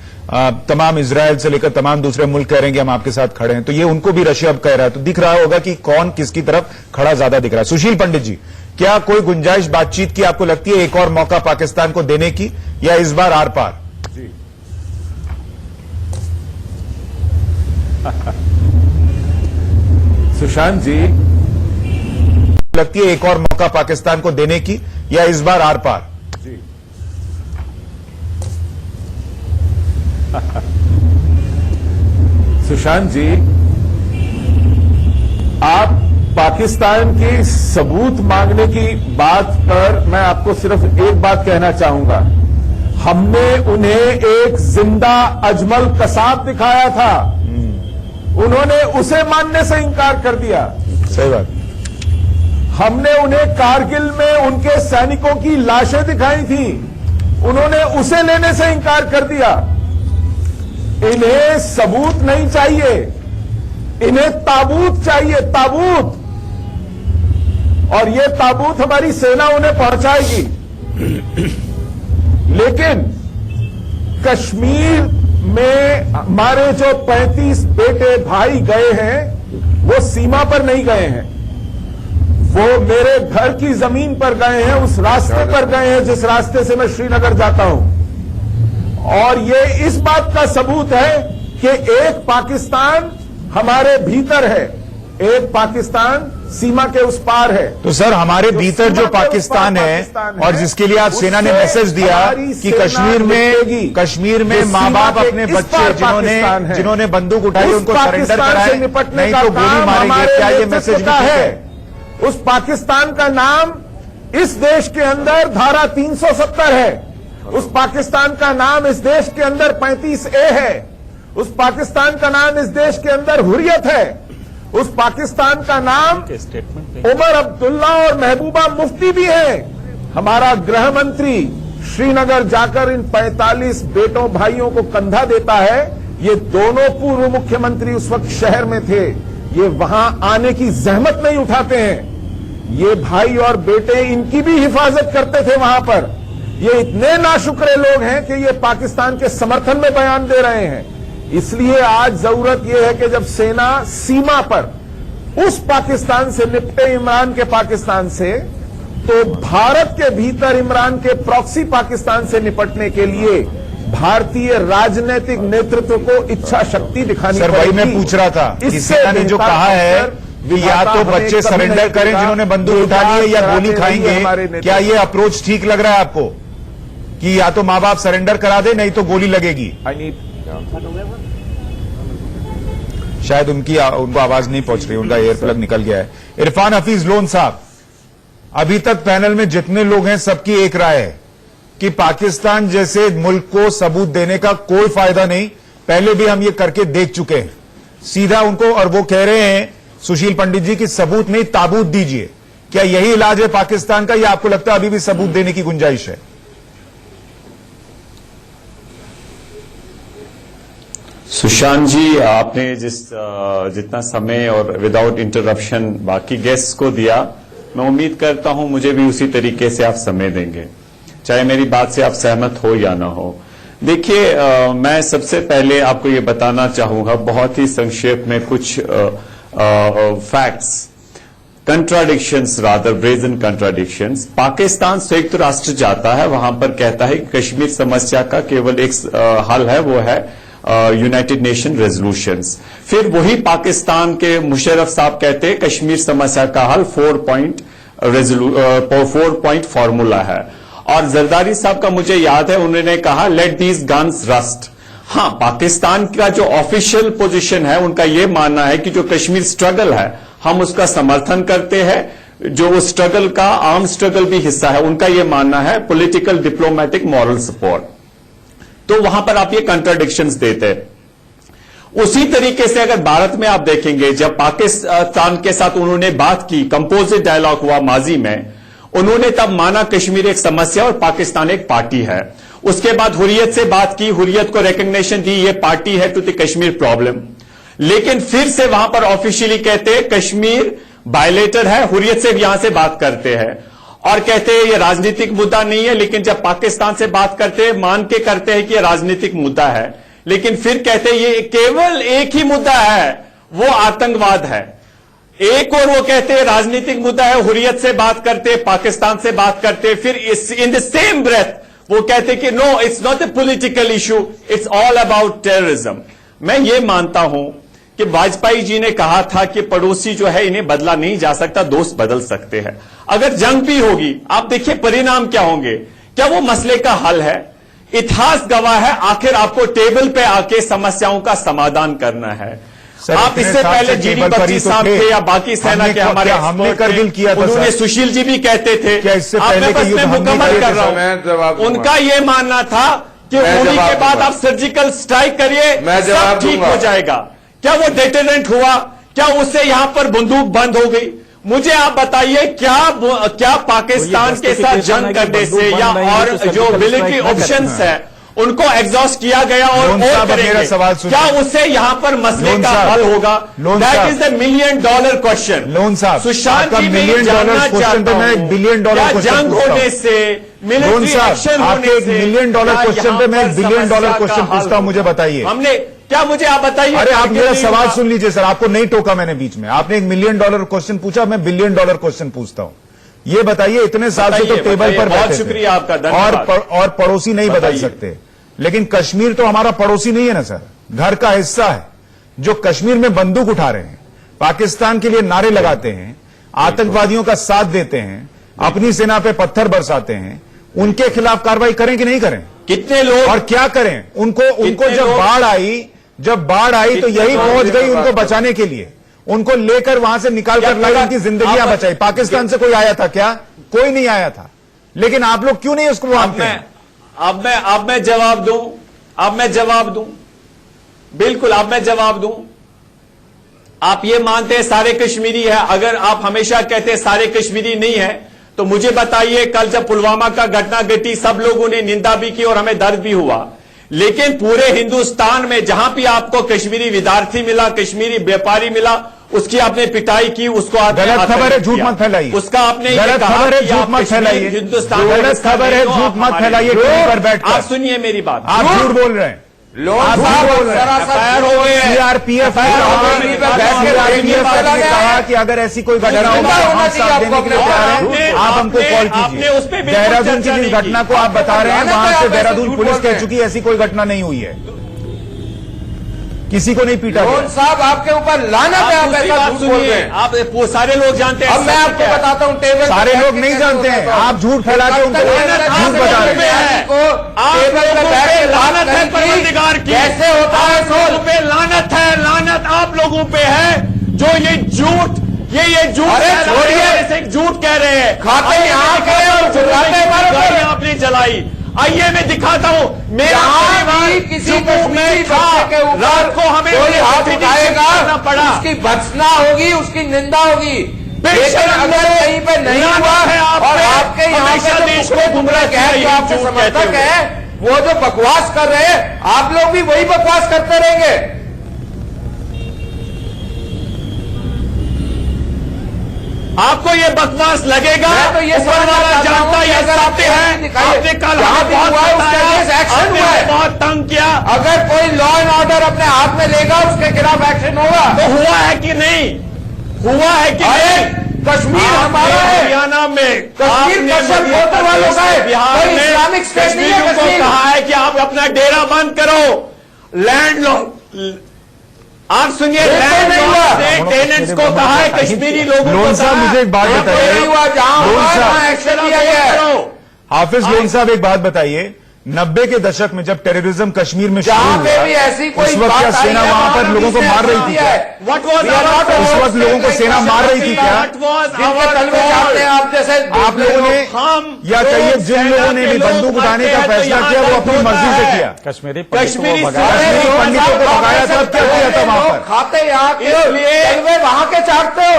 Speaker 1: तमाम इजराइल से लेकर तमाम दूसरे मुल्क कह रहे हैं कि हम आपके साथ खड़े हैं। तो ये उनको भी रशिया अब कह रहा है, तो दिख रहा होगा कि कौन किसकी तरफ खड़ा ज्यादा दिख रहा है। सुशील पंडित जी, क्या कोई गुंजाइश बातचीत की आपको लगती है, एक और मौका पाकिस्तान को देने की, या इस बार आर पार?
Speaker 8: सुशांत जी,
Speaker 1: लगती है एक और मौका पाकिस्तान को देने की, या इस बार आर पार?
Speaker 8: सुशांत जी, आप पाकिस्तान की सबूत मांगने की बात पर मैं आपको सिर्फ एक बात कहना चाहूंगा। हमने उन्हें एक जिंदा अजमल कसाब दिखाया था, उन्होंने उसे मानने से इंकार कर दिया।
Speaker 1: सही बात।
Speaker 8: हमने उन्हें कारगिल में उनके सैनिकों की लाशें दिखाई थी, उन्होंने उसे लेने से इंकार कर दिया। इन्हें सबूत नहीं चाहिए, इन्हें ताबूत चाहिए, ताबूत। और ये ताबूत हमारी सेना उन्हें पहुंचाएगी। लेकिन कश्मीर में हमारे जो 35 बेटे भाई गए हैं, वो सीमा पर नहीं गए हैं, वो मेरे घर की जमीन पर गए हैं, उस रास्ते पर गए हैं जिस रास्ते से मैं श्रीनगर जाता हूं। और ये इस बात का सबूत है कि एक पाकिस्तान हमारे भीतर है, एक पाकिस्तान सीमा के उस पार है।
Speaker 1: तो सर, हमारे भीतर जो पाकिस्तान है और जिसके लिए आज सेना ने मैसेज दिया कि कश्मीर में माँ बाप अपने बच्चे जिन्होंने बंदूक उठाई उनको सरेंडर कराए, नहीं तो गोली मारेंगे, क्या ये मैसेज है?
Speaker 8: उस पाकिस्तान का नाम इस देश के अंदर धारा 370 है, उस पाकिस्तान का नाम इस देश के अंदर 35A है, उस पाकिस्तान का नाम इस देश के अंदर हुर्रियत है, उस पाकिस्तान का नाम उमर अब्दुल्ला और महबूबा मुफ्ती भी है। हमारा गृह मंत्री श्रीनगर जाकर इन 45 बेटों भाइयों को कंधा देता है। ये दोनों पूर्व मुख्यमंत्री उस वक्त शहर में थे, ये वहां आने की जहमत नहीं उठाते हैं। ये भाई और बेटे इनकी भी हिफाजत करते थे वहां पर। ये इतने नाशुक्रे लोग हैं कि ये पाकिस्तान के समर्थन में बयान दे रहे हैं। इसलिए आज जरूरत यह है कि जब सेना सीमा पर उस पाकिस्तान से निपटे, इमरान के पाकिस्तान से, तो भारत के भीतर इमरान के प्रॉक्सी पाकिस्तान से निपटने के लिए भारतीय राजनीतिक नेतृत्व को इच्छा शक्ति दिखानी
Speaker 1: सर, वही मैं पूछ रहा था कि सेना ने जो कहा है कि या तो बच्चे सरेंडर करें जिन्होंने बंदूक उठा ली है, या गोली खाएंगे, क्या ये अप्रोच ठीक लग रहा है आपको कि या तो माँ बाप सरेंडर करा दे नहीं तो गोली लगेगी? शायद उनको आवाज नहीं पहुंच रही, उनका एयर प्लग निकल गया है। इरफान हफीज लोन साहब, अभी तक पैनल में जितने लोग हैं सबकी एक राय है कि पाकिस्तान जैसे मुल्क को सबूत देने का कोई फायदा नहीं, पहले भी हम ये करके देख चुके हैं। सीधा उनको, और वो कह रहे हैं सुशील पंडित जी की सबूत नहीं ताबूत दीजिए। क्या यही इलाज है पाकिस्तान का, या आपको लगता है अभी भी सबूत देने की गुंजाइश है?
Speaker 9: सुशांत जी, आपने जितना समय और विदाउट इंटरप्शन बाकी गेस्ट्स को दिया, मैं उम्मीद करता हूं मुझे भी उसी तरीके से आप समय देंगे, चाहे मेरी बात से आप सहमत हो या ना हो। देखिए, मैं सबसे पहले आपको ये बताना चाहूंगा बहुत ही संक्षेप में कुछ facts, contradictions, rather brazen contradictions. Pakistan संयुक्त राष्ट्र जाता है, वहां पर कहता है कि कश्मीर समस्या का केवल एक हल है, वो है यूनाइटेड नेशन रेजोल्यूशंस। फिर वही पाकिस्तान के मुशर्रफ साहब कहते हैं कश्मीर समस्या का हल 4 पॉइंट फॉर्मूला है। और जरदारी साहब का मुझे याद है, उन्होंने कहा लेट दीज गन्स रस्ट। हाँ, पाकिस्तान का जो ऑफिशियल पोजीशन है उनका यह मानना है कि जो कश्मीर स्ट्रगल है हम उसका समर्थन करते हैं, जो उस स्ट्रगल का आर्म स्ट्रगल भी हिस्सा है, उनका यह मानना है पॉलिटिकल, डिप्लोमेटिक, मॉरल सपोर्ट। तो वहां पर आप ये कंट्राडिक्शंस देते हैं। उसी तरीके से अगर भारत में आप देखेंगे, जब पाकिस्तान के साथ उन्होंने बात की, कंपोजिट डायलॉग हुआ माजी में, उन्होंने तब माना कश्मीर एक समस्या और पाकिस्तान एक पार्टी है। उसके बाद हुर्रियत से बात की, हुर्रियत को रिकग्निशन दी, ये पार्टी है टू द कश्मीर प्रॉब्लम। लेकिन फिर से वहां पर ऑफिशियली कहते हैं कश्मीर बायलेटर है, हुर्रियत से यहां से बात करते हैं और कहते हैं ये राजनीतिक मुद्दा नहीं है। लेकिन जब पाकिस्तान से बात करते हैं, मान के करते हैं कि ये राजनीतिक मुद्दा है, लेकिन फिर कहते हैं ये केवल एक ही मुद्दा है, वो आतंकवाद है। एक और वो कहते हैं राजनीतिक मुद्दा है, हुर्रियत से बात करते, पाकिस्तान से बात करते, फिर इन द सेम ब्रेथ वो कहते कि no, it's not a political issue, it's all about terrorism. मैं ये मानता हूं कि वाजपेयी जी ने कहा था कि पड़ोसी जो है इन्हें बदला नहीं जा सकता, दोस्त बदल सकते हैं। अगर जंग भी होगी, आप देखिए परिणाम क्या होंगे। क्या वो मसले का हल है? इतिहास गवाह है, आखिर आपको टेबल पे आके समस्याओं का समाधान करना है। आप
Speaker 1: इतने
Speaker 9: इससे
Speaker 1: साल
Speaker 9: पहले
Speaker 1: से
Speaker 9: जीडी
Speaker 1: टेबल पर ही
Speaker 9: बख्शी
Speaker 1: तो
Speaker 9: साहब
Speaker 1: थे।
Speaker 9: थे या बाकी सेना
Speaker 1: हमने
Speaker 9: के
Speaker 1: क्या-
Speaker 9: हमारे
Speaker 1: क्या हमने
Speaker 9: एक्सपर्ट
Speaker 1: करगिल
Speaker 9: थे,
Speaker 1: किया था
Speaker 9: उन्होंने
Speaker 1: सर?
Speaker 9: सुशील जी भी कहते थे।
Speaker 1: क्या इससे
Speaker 9: आप
Speaker 1: पहले
Speaker 9: मैं
Speaker 1: के
Speaker 9: बस
Speaker 1: युद्ध
Speaker 9: में
Speaker 1: हमने
Speaker 9: मुकम्मल
Speaker 1: किए
Speaker 9: कर
Speaker 1: थे
Speaker 9: रहा
Speaker 1: सर?
Speaker 5: मैं जवाब
Speaker 9: हूं।
Speaker 5: दूंगा।
Speaker 9: उनका ये मानना था कि
Speaker 5: मैं
Speaker 9: होली
Speaker 5: जवाब
Speaker 9: के बाद
Speaker 5: दूंगा।
Speaker 9: आप सर्जिकल स्ट्राइक करिए,
Speaker 5: मैं जवाब
Speaker 9: सब ठीक
Speaker 5: दूंगा।
Speaker 9: हो जाएगा। क्या वो डिटरेंट हुआ? क्या उससे यहां पर बंदूक बंद हो गई? मुझे आप बताइए, क्या पाकिस्तान के साथ जंग करने से या और जो मिलिट्री ऑप्शंस है उनको एग्जॉस्ट किया गया और
Speaker 1: लोन साहब, अब मेरा
Speaker 9: करेंगे,
Speaker 1: सवाल सुनिए।
Speaker 9: क्या उससे यहां पर मसले
Speaker 1: लोन
Speaker 9: का
Speaker 1: साहब,
Speaker 9: हल होगा?
Speaker 1: लोन
Speaker 9: दैट
Speaker 1: साहब,
Speaker 9: is the $1 million question.
Speaker 1: Loan साहब,
Speaker 9: सुशांत
Speaker 1: आपका
Speaker 9: जी, मैं
Speaker 1: $1 मिलियन
Speaker 9: जानना
Speaker 1: क्वेश्चन पे
Speaker 9: चाहता
Speaker 1: मैं
Speaker 9: हूं,
Speaker 1: $1 बिलियन
Speaker 9: क्या
Speaker 1: क्वेश्चन
Speaker 9: जंग
Speaker 1: पूछता
Speaker 9: होने
Speaker 1: हूं।
Speaker 9: से, मिलिट्री
Speaker 1: लोन साहब,
Speaker 9: एक्शन
Speaker 1: आपके
Speaker 9: होने
Speaker 1: $1
Speaker 9: से,
Speaker 1: मिलियन
Speaker 9: क्या
Speaker 1: क्वेश्चन पे मैं
Speaker 9: यहां
Speaker 1: $1 बिलियन
Speaker 9: समस्या का
Speaker 1: क्वेश्चन
Speaker 9: हल
Speaker 1: पूछता हूं, मुझे
Speaker 9: होगा?
Speaker 1: बताइए।
Speaker 9: हमने क्या, मुझे आप बताइए।
Speaker 1: अरे आप
Speaker 9: करके
Speaker 1: मेरा
Speaker 9: नहीं
Speaker 1: सवाल
Speaker 9: होगा।
Speaker 1: सुन लीजिए सर, आपको नहीं टोका मैंने बीच में। आपने $1 मिलियन क्वेश्चन पूछा, मैं $1 बिलियन क्वेश्चन पूछता हूं। ये बताइए, इतने साल से तो
Speaker 9: बताइए,
Speaker 1: टेबल पर
Speaker 9: बहुत
Speaker 1: बैठे थे।
Speaker 9: शुक्रिया आपका, धन्यवाद।
Speaker 1: और पड़ोसी नहीं बदल
Speaker 9: बताइए।
Speaker 1: सकते, लेकिन कश्मीर तो हमारा पड़ोसी नहीं है ना सर, घर का हिस्सा है। जो कश्मीर में बंदूक उठा रहे हैं, पाकिस्तान के लिए नारे लगाते हैं, आतंकवादियों का साथ देते हैं, अपनी सेना पे पत्थर बरसाते हैं, उनके खिलाफ कार्रवाई करें कि नहीं करें?
Speaker 9: कितने लोग
Speaker 1: और क्या करें? उनको जब बाढ़ आई तो यही पहुंच गई उनको बचाने के लिए, उनको लेकर वहां से निकाल कर लाई, उनकी जिंदगियां बचाई। पाकिस्तान से कोई आया था क्या? कोई नहीं आया था। लेकिन आप लोग क्यों नहीं उसको मानते हैं?
Speaker 9: अब मैं जवाब दूं, बिल्कुल अब मैं जवाब दूं। आप ये मानते हैं सारे कश्मीरी है? अगर आप हमेशा कहते हैं सारे कश्मीरी नहीं है, तो मुझे बताइए, कल जब पुलवामा का घटना घटी, सब लोगों ने निंदा भी की और हमें दर्द भी हुआ, लेकिन पूरे हिंदुस्तान में जहां भी आपको कश्मीरी विद्यार्थी मिला, कश्मीरी व्यापारी मिला, उसकी आपने पिटाई की, उसको आपने
Speaker 1: गलत खबर है,
Speaker 9: आतंकित
Speaker 1: झूठ
Speaker 9: किया।
Speaker 1: मत फैलाइए।
Speaker 9: उसका आपने ये
Speaker 1: गलत
Speaker 9: कहा
Speaker 1: खबर है,
Speaker 9: कि
Speaker 1: झूठ
Speaker 9: आप
Speaker 1: मत
Speaker 9: कश्मीर,
Speaker 1: फैलाइए।
Speaker 9: हिंदुस्तान
Speaker 1: गलत खबर है, झूठ मत फैलाइए टीवी पर बैठकर।
Speaker 9: आप सुनिए मेरी बात,
Speaker 1: आप झूठ बोल रहे हैं।
Speaker 5: लोन
Speaker 1: आप
Speaker 5: साहब
Speaker 1: बोल रहे हैं।
Speaker 5: सरासर
Speaker 9: हो गए हैं।
Speaker 1: सीआरपीएफ ने कहा कि अगर ऐसी कोई घटना होगी तो हम साथ देने के लिए तैयार हैं, आप हमको कॉल
Speaker 9: आपने उस पे
Speaker 1: कीजिए।
Speaker 9: बिल्कुल
Speaker 1: देहरादून की
Speaker 9: चर्चा
Speaker 1: जिस
Speaker 9: नहीं
Speaker 1: घटना
Speaker 9: की।
Speaker 1: को आप बता रहे हैं, वहां से देहरादून पुलिस
Speaker 5: बोलते
Speaker 1: कह
Speaker 5: हैं।
Speaker 1: चुकी है ऐसी कोई घटना नहीं हुई है, किसी को नहीं पीटा
Speaker 5: लोन
Speaker 1: गया।
Speaker 5: साहब आपके ऊपर लानत है, आप
Speaker 9: दूसरी
Speaker 5: ऐसा
Speaker 9: बात
Speaker 5: झूठ बोल रहे
Speaker 9: सुनिए,
Speaker 5: हैं।
Speaker 9: आप सारे लोग जानते हैं।
Speaker 5: अब मैं आपको बताता हूं टेबल पर
Speaker 1: सारे
Speaker 5: बैठ
Speaker 1: लोग
Speaker 5: के
Speaker 1: नहीं
Speaker 5: कैसे
Speaker 1: जानते हैं,
Speaker 5: होता है।
Speaker 1: आप झूठ फैला के उनको
Speaker 5: कल तक
Speaker 1: झूठ बता रहे हैं।
Speaker 9: आप
Speaker 5: टेबल
Speaker 9: लोगों
Speaker 5: पर बैठ
Speaker 9: पे
Speaker 5: के
Speaker 9: लानत
Speaker 5: बात
Speaker 9: है
Speaker 5: करने
Speaker 9: परवरदिगार की।
Speaker 5: कैसे होता है
Speaker 9: आप लोगों पे लानत है, लानत आप लोगों पे है जो ये झूठ
Speaker 5: अरे छोड़िए।
Speaker 9: ऐसे झूठ कह रहे हैं।
Speaker 5: खाते
Speaker 9: आइए
Speaker 5: यहाँ
Speaker 9: मैं दिखाता
Speaker 5: के और
Speaker 9: हूँ,
Speaker 5: चिल्लाते हमारे ऊपर।
Speaker 9: गाड़ियां आपने जलाई। आइए मैं दिखाता हूँ, मेरा
Speaker 5: जहाँ
Speaker 9: परिवार
Speaker 5: भी किसी
Speaker 9: जम्मू
Speaker 5: कश्मीरी
Speaker 9: में था,
Speaker 5: बच्चे के ऊपर
Speaker 9: रात को हमें
Speaker 5: कोई हाथ
Speaker 9: करना
Speaker 5: उठाएगा,
Speaker 9: पड़ा।
Speaker 5: उसकी भर्त्सना होगी, उसकी निंदा होगी।
Speaker 9: बेशक
Speaker 5: लेकिन अगर
Speaker 9: हमने
Speaker 5: कहीं पे नहीं
Speaker 9: लानत
Speaker 5: हुआ
Speaker 9: है आप
Speaker 5: और
Speaker 9: पे,
Speaker 5: आपके यहाँ
Speaker 9: हमेशा
Speaker 5: के
Speaker 9: देश
Speaker 5: जो
Speaker 9: को गुमराह
Speaker 5: गुमराह
Speaker 9: किया,
Speaker 5: जो
Speaker 9: ये
Speaker 5: आपके
Speaker 9: झूठ
Speaker 5: समर्थक
Speaker 9: कहते हुए।
Speaker 5: है, वो जो बकवास कर रहे हैं, आप लोग भी वही बकवास करते रहेंगे।
Speaker 9: आपको ये बकवास लगेगा,
Speaker 5: मैं तो ये
Speaker 9: ऊपर
Speaker 5: समझना
Speaker 9: वाला
Speaker 5: चाहता हूं
Speaker 9: जानता
Speaker 5: कि
Speaker 9: ये
Speaker 5: अगर आप
Speaker 9: सत्य
Speaker 5: ऐसे
Speaker 9: है।
Speaker 5: दिखाइए,
Speaker 9: आपने कल
Speaker 5: जहां
Speaker 9: हमें
Speaker 5: भी
Speaker 9: बहुत
Speaker 5: हुआ है, उसके
Speaker 9: बताया,
Speaker 5: अगेंस्ट एक्शन
Speaker 9: आपने
Speaker 5: हुआ है।
Speaker 9: बहुत तंग किया।
Speaker 5: अगर कोई लॉ एंड ऑर्डर अपने हाथ में लेगा, उसके खिलाफ एक्शन होगा।
Speaker 9: तो हुआ है कि नहीं? हुआ है कि
Speaker 5: अरे
Speaker 9: नहीं?
Speaker 5: कश्मीर
Speaker 9: आपने
Speaker 5: हमारा है।
Speaker 9: हरियाणा में,
Speaker 5: कश्मीर
Speaker 9: आपने
Speaker 5: कश्मीर
Speaker 9: मध्य
Speaker 5: वोटर वालों का है।
Speaker 9: बिहार
Speaker 5: कोई
Speaker 9: में
Speaker 5: इस्लामिक स्टेट नहीं है
Speaker 9: कश्मीरियों को
Speaker 5: कश्मीर।
Speaker 9: कहा है कि आप अपना डेरा बंद करो, लैंड लो। आप सुनिए,
Speaker 5: बिल्कुल
Speaker 9: लैंड
Speaker 5: नहीं
Speaker 9: लॉ
Speaker 5: हुआ।
Speaker 9: से टेनेंट्स को कहा है, कश्मीरी लोगों को
Speaker 1: लोन
Speaker 9: कहा
Speaker 1: साहब,
Speaker 9: है,
Speaker 1: मुझे एक बात
Speaker 9: आप
Speaker 1: बताइए।
Speaker 5: नहीं हुआ, जहां
Speaker 1: लोन
Speaker 5: हुआ
Speaker 1: साहब,
Speaker 5: वहां एक्शन लिया गया है।
Speaker 9: करो।
Speaker 1: हाफिज लोन साहब एक बात बताइए, 90 के दशक में जब टेररिज्म कश्मीर में शुरू
Speaker 5: जहां पे
Speaker 1: हुआ,
Speaker 5: भी ऐसी कोई
Speaker 1: उस वक्त
Speaker 5: बात
Speaker 1: क्या
Speaker 5: आई
Speaker 1: सेना
Speaker 5: है,
Speaker 1: वहां पर
Speaker 5: वहां
Speaker 1: लोगों को
Speaker 5: भी
Speaker 1: मार रही थी
Speaker 5: दिया
Speaker 1: क्या?
Speaker 5: है।
Speaker 9: What was
Speaker 5: We are
Speaker 9: our
Speaker 5: not
Speaker 1: उस
Speaker 5: a
Speaker 1: वक्त लोगों को सेना मार रही थी क्या?
Speaker 9: What was
Speaker 5: जिनके
Speaker 9: our
Speaker 5: तलवे
Speaker 9: call?
Speaker 5: जाते हैं आप जैसे
Speaker 1: आप लोगों ने
Speaker 9: हम
Speaker 1: या
Speaker 9: जो
Speaker 1: कहिए जिन
Speaker 9: सेना
Speaker 1: लोगों ने
Speaker 9: के
Speaker 1: भी
Speaker 9: लोग
Speaker 1: बंदूक उठाने
Speaker 9: मरते
Speaker 1: का
Speaker 9: हैं, तो
Speaker 1: फैसला
Speaker 9: यहाँ
Speaker 1: किया, वो
Speaker 9: दर्द
Speaker 1: अपनी
Speaker 9: होता
Speaker 1: मर्जी से
Speaker 9: है।
Speaker 1: किया।
Speaker 6: कश्मीरी
Speaker 9: कश्मीरी
Speaker 1: कश्मीरी पंडितों को भगाया था, अब क्या किया था वहां पर?
Speaker 5: खाते यहाँ के
Speaker 9: इसलिए-
Speaker 5: तलवे वहां के चाटते हो।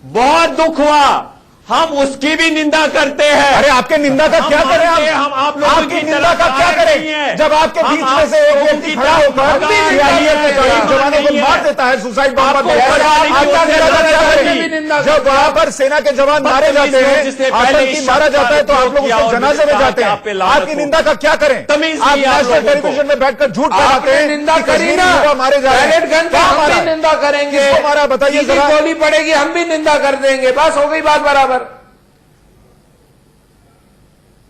Speaker 9: बहुत दुख हुआ, हम उसकी भी निंदा करते हैं।
Speaker 1: अरे आपके निंदा का
Speaker 9: हम
Speaker 1: क्या करें?
Speaker 9: मानते हैं, हम आप लोगों
Speaker 1: आपकी
Speaker 9: की
Speaker 1: निंदा
Speaker 9: तरह
Speaker 1: का क्या
Speaker 9: कायर नहीं
Speaker 1: करें
Speaker 9: है।
Speaker 1: जब आपके
Speaker 9: हम
Speaker 1: बीच
Speaker 9: आप
Speaker 1: में से एक
Speaker 9: लोगों
Speaker 1: व्यक्ति
Speaker 9: की
Speaker 1: खड़ा
Speaker 9: तरह
Speaker 1: होकर
Speaker 9: कायर
Speaker 1: सीआईए के
Speaker 9: नहीं है।
Speaker 1: जवानों को
Speaker 9: नहीं
Speaker 1: मार
Speaker 9: है।
Speaker 1: देता है, सुसाइड बम
Speaker 9: आपको
Speaker 1: पर
Speaker 9: पता नहीं कि
Speaker 1: आपका
Speaker 9: उससे
Speaker 1: निंदा का क्या
Speaker 9: ज्यादा
Speaker 1: करें?
Speaker 5: निंदा
Speaker 1: जब वहां पर सेना के जवान मारे जाते हैं,
Speaker 9: जिसने पहले
Speaker 1: आतंकी
Speaker 9: इस
Speaker 1: मारा
Speaker 9: शब्द
Speaker 1: जाता है, तो
Speaker 9: का
Speaker 1: आप लोग
Speaker 9: उपयोग
Speaker 1: उसके
Speaker 9: किया
Speaker 1: जनाजे में
Speaker 9: और
Speaker 1: जाते
Speaker 9: आप पे
Speaker 1: हैं।
Speaker 9: लानत
Speaker 1: आपकी
Speaker 9: हो।
Speaker 1: निंदा का क्या करें?
Speaker 9: तमीज
Speaker 1: आप
Speaker 9: नहीं है आप
Speaker 1: नेशनल
Speaker 9: लोगों को।
Speaker 1: टेलीविजन में बैठकर झूठ फैलाते
Speaker 5: आपने
Speaker 1: हैं
Speaker 5: निंदा
Speaker 1: कि
Speaker 5: करी
Speaker 1: कश्मीरी
Speaker 5: ना,
Speaker 1: युवा मारे जा रहे
Speaker 5: पैलेट गन
Speaker 1: हैं।
Speaker 5: पे
Speaker 1: क्या
Speaker 5: हम
Speaker 1: मारा?
Speaker 5: भी निंदा करेंगे।
Speaker 1: किसको मारा बताइए
Speaker 5: किसी
Speaker 1: जरा।
Speaker 5: गोली पड़ेगी हम भी निंदा कर देंगे, बस हो गई बात बराबर।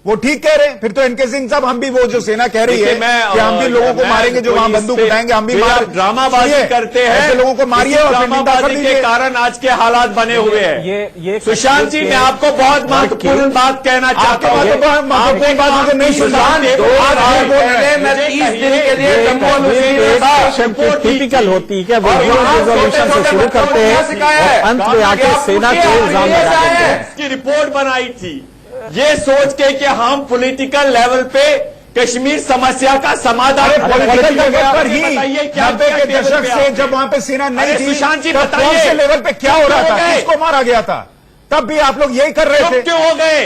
Speaker 1: वो ठीक कह रहे हैं। फिर तो एनके सिंह साहब, हम भी वो जो सेना कह रही है
Speaker 9: देखिए, मैं-
Speaker 1: कि हम भी लोगों को
Speaker 9: मैं
Speaker 1: मारेंगे जो वहां बंदूक उठाएंगे, हम भी मार
Speaker 9: ड्रामाबाजी
Speaker 1: सुनिए,
Speaker 9: करते हैं,
Speaker 1: ऐसे लोगों को मारिए और फिर निंदा कर
Speaker 9: ड्रामाबाजी के
Speaker 1: दीजिए।
Speaker 9: कारण आज के हालात बने हुए हैं।
Speaker 6: ये
Speaker 9: सुशांत जी, मैं आपको बहुत महत्वपूर्ण बात कहना चाहता हूँ।
Speaker 1: महत्वपूर्ण बात मुझे नहीं
Speaker 9: सुशांत,
Speaker 1: सुना।
Speaker 5: 2 साल पहले मैं 30 दिन के लिए जम्मू और कश्मीर था।
Speaker 6: टिपिकल होती है क्या, वो रिजोल्यूशन से शुरू करते हैं और अंत में आके सेना को इल्जाम लगा देते हैं।
Speaker 9: की रिपोर्ट बनाई थी ये सोच के कि हम पॉलिटिकल लेवल पे कश्मीर समस्या का समाधान
Speaker 1: पॉलिटिकल लेवल पर ही
Speaker 9: बताइए क्या
Speaker 1: 90 के दशक से जब वहां पे सेना नहीं
Speaker 9: अरे
Speaker 1: थी,
Speaker 9: सुशांत जी,
Speaker 1: तब
Speaker 9: बताइए।
Speaker 1: कौन से लेवल पे क्या हो रहा था,
Speaker 9: क्यों हो गए?
Speaker 1: किसको मारा गया था, तब भी आप लोग यही कर रहे थे।
Speaker 9: क्यों हो गए?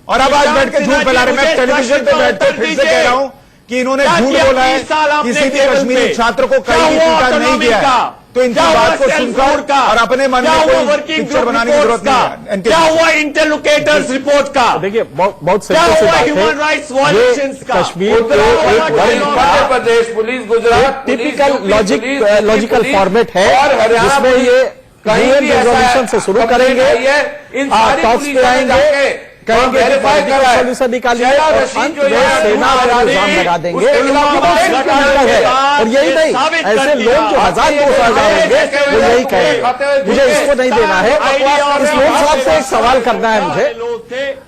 Speaker 1: और अब आज बैठ के झूठ फैला रहे। मैं टेलीविजन पे बैठ के फिर से कह रहा हूं कि इन्होंने झूठ बोला है, किसी भी कश्मीरी छात्र को कहीं भी पीटा नहीं गया है। तो इनकी बात को सुनकर और अपने मन में कोई पिक्चर बनाने की जरूरत नहीं है।
Speaker 9: क्या हुआ इंटरलोकेटर्स रिपोर्ट का?
Speaker 6: देखिए बहुत
Speaker 9: क्या
Speaker 6: सिंपल सी
Speaker 9: हुआ
Speaker 6: बात
Speaker 9: ह्यूमन राइट्स
Speaker 6: है,
Speaker 9: वायलेशंस
Speaker 6: ये
Speaker 9: का?
Speaker 6: कश्मीर के
Speaker 5: उत्तर
Speaker 6: एक वर्ग
Speaker 5: मध्य
Speaker 6: का
Speaker 5: Pradesh police, Gujarat police,
Speaker 6: typical
Speaker 5: UP
Speaker 6: logic
Speaker 5: police, Delhi
Speaker 6: logical
Speaker 5: police
Speaker 6: format है,
Speaker 5: और हरियाणा
Speaker 6: जिसमें
Speaker 5: पुलिस
Speaker 6: ये
Speaker 5: कहीं
Speaker 6: यूएन
Speaker 5: भी ऐसा
Speaker 6: रेजोल्यूशन से शुरू
Speaker 5: कंप्लेंट
Speaker 6: करेंगे,
Speaker 5: आई है, इन सारी
Speaker 6: टॉप्स पे
Speaker 5: पुलिस ने
Speaker 6: आएंगे,
Speaker 5: जाके
Speaker 6: कहेंगे
Speaker 5: वेरीफाई
Speaker 6: पॉलिटिकल
Speaker 5: करा है।
Speaker 6: सॉल्यूशन निकालिए
Speaker 5: शहनाज
Speaker 6: और
Speaker 5: रशीद
Speaker 6: अंत
Speaker 5: जो
Speaker 6: में
Speaker 5: यहाँ
Speaker 6: सेना पर
Speaker 5: हुआ
Speaker 6: इल्जाम
Speaker 5: है,
Speaker 6: लगा देंगे।
Speaker 5: उसके खिलाफ
Speaker 6: ये
Speaker 5: बात
Speaker 6: बहुत
Speaker 5: करने
Speaker 6: सिंपल है
Speaker 9: बाद
Speaker 6: और यही
Speaker 9: ये
Speaker 6: नहीं,
Speaker 9: साबित कर
Speaker 6: ऐसे
Speaker 9: दिया।
Speaker 6: लोग जो हजार
Speaker 5: ये
Speaker 6: 200
Speaker 5: खाते
Speaker 6: जाएंगे
Speaker 5: हुए
Speaker 6: वो यही
Speaker 5: खाते
Speaker 6: कहेंगे।
Speaker 5: हुए
Speaker 6: मुझे इसको नहीं देना है। इस लोन साहब से एक सवाल करना है मुझे।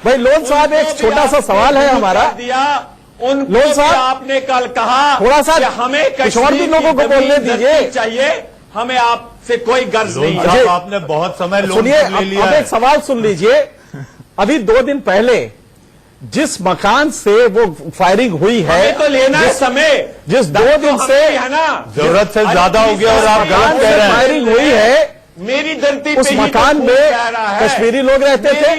Speaker 6: भाई लोन साहब, एक छोटा सा सवाल है हमारा।
Speaker 9: लोन साहब, आपने कल कहा
Speaker 6: थोड़ा सा
Speaker 9: कि हमें
Speaker 6: कुछ और भी लोगों को बोलने दीजिए।
Speaker 9: चाहिए, हमें आपसे कोई गर्ज नहीं है।
Speaker 7: साहब, आपने बहुत समय लोन
Speaker 6: सुनिए,
Speaker 7: पर ले लिया
Speaker 6: अब
Speaker 7: है।
Speaker 6: एक सवाल सुन लीजिए। अभी 2 दिन पहले जिस मकान से वो फायरिंग हुई है,
Speaker 9: हमें तो लेना है समय,
Speaker 6: जिस 2 दिन से
Speaker 9: है ना,
Speaker 7: जरूरत से ज्यादा हो गया और आप गलत कह रहे हैं।
Speaker 6: फायरिंग हुई है,
Speaker 9: मेरी धरती
Speaker 6: उस
Speaker 9: पे ही
Speaker 6: मकान
Speaker 9: तो
Speaker 6: में
Speaker 9: खून बह रहा है।
Speaker 6: कश्मीरी लोग रहते थे।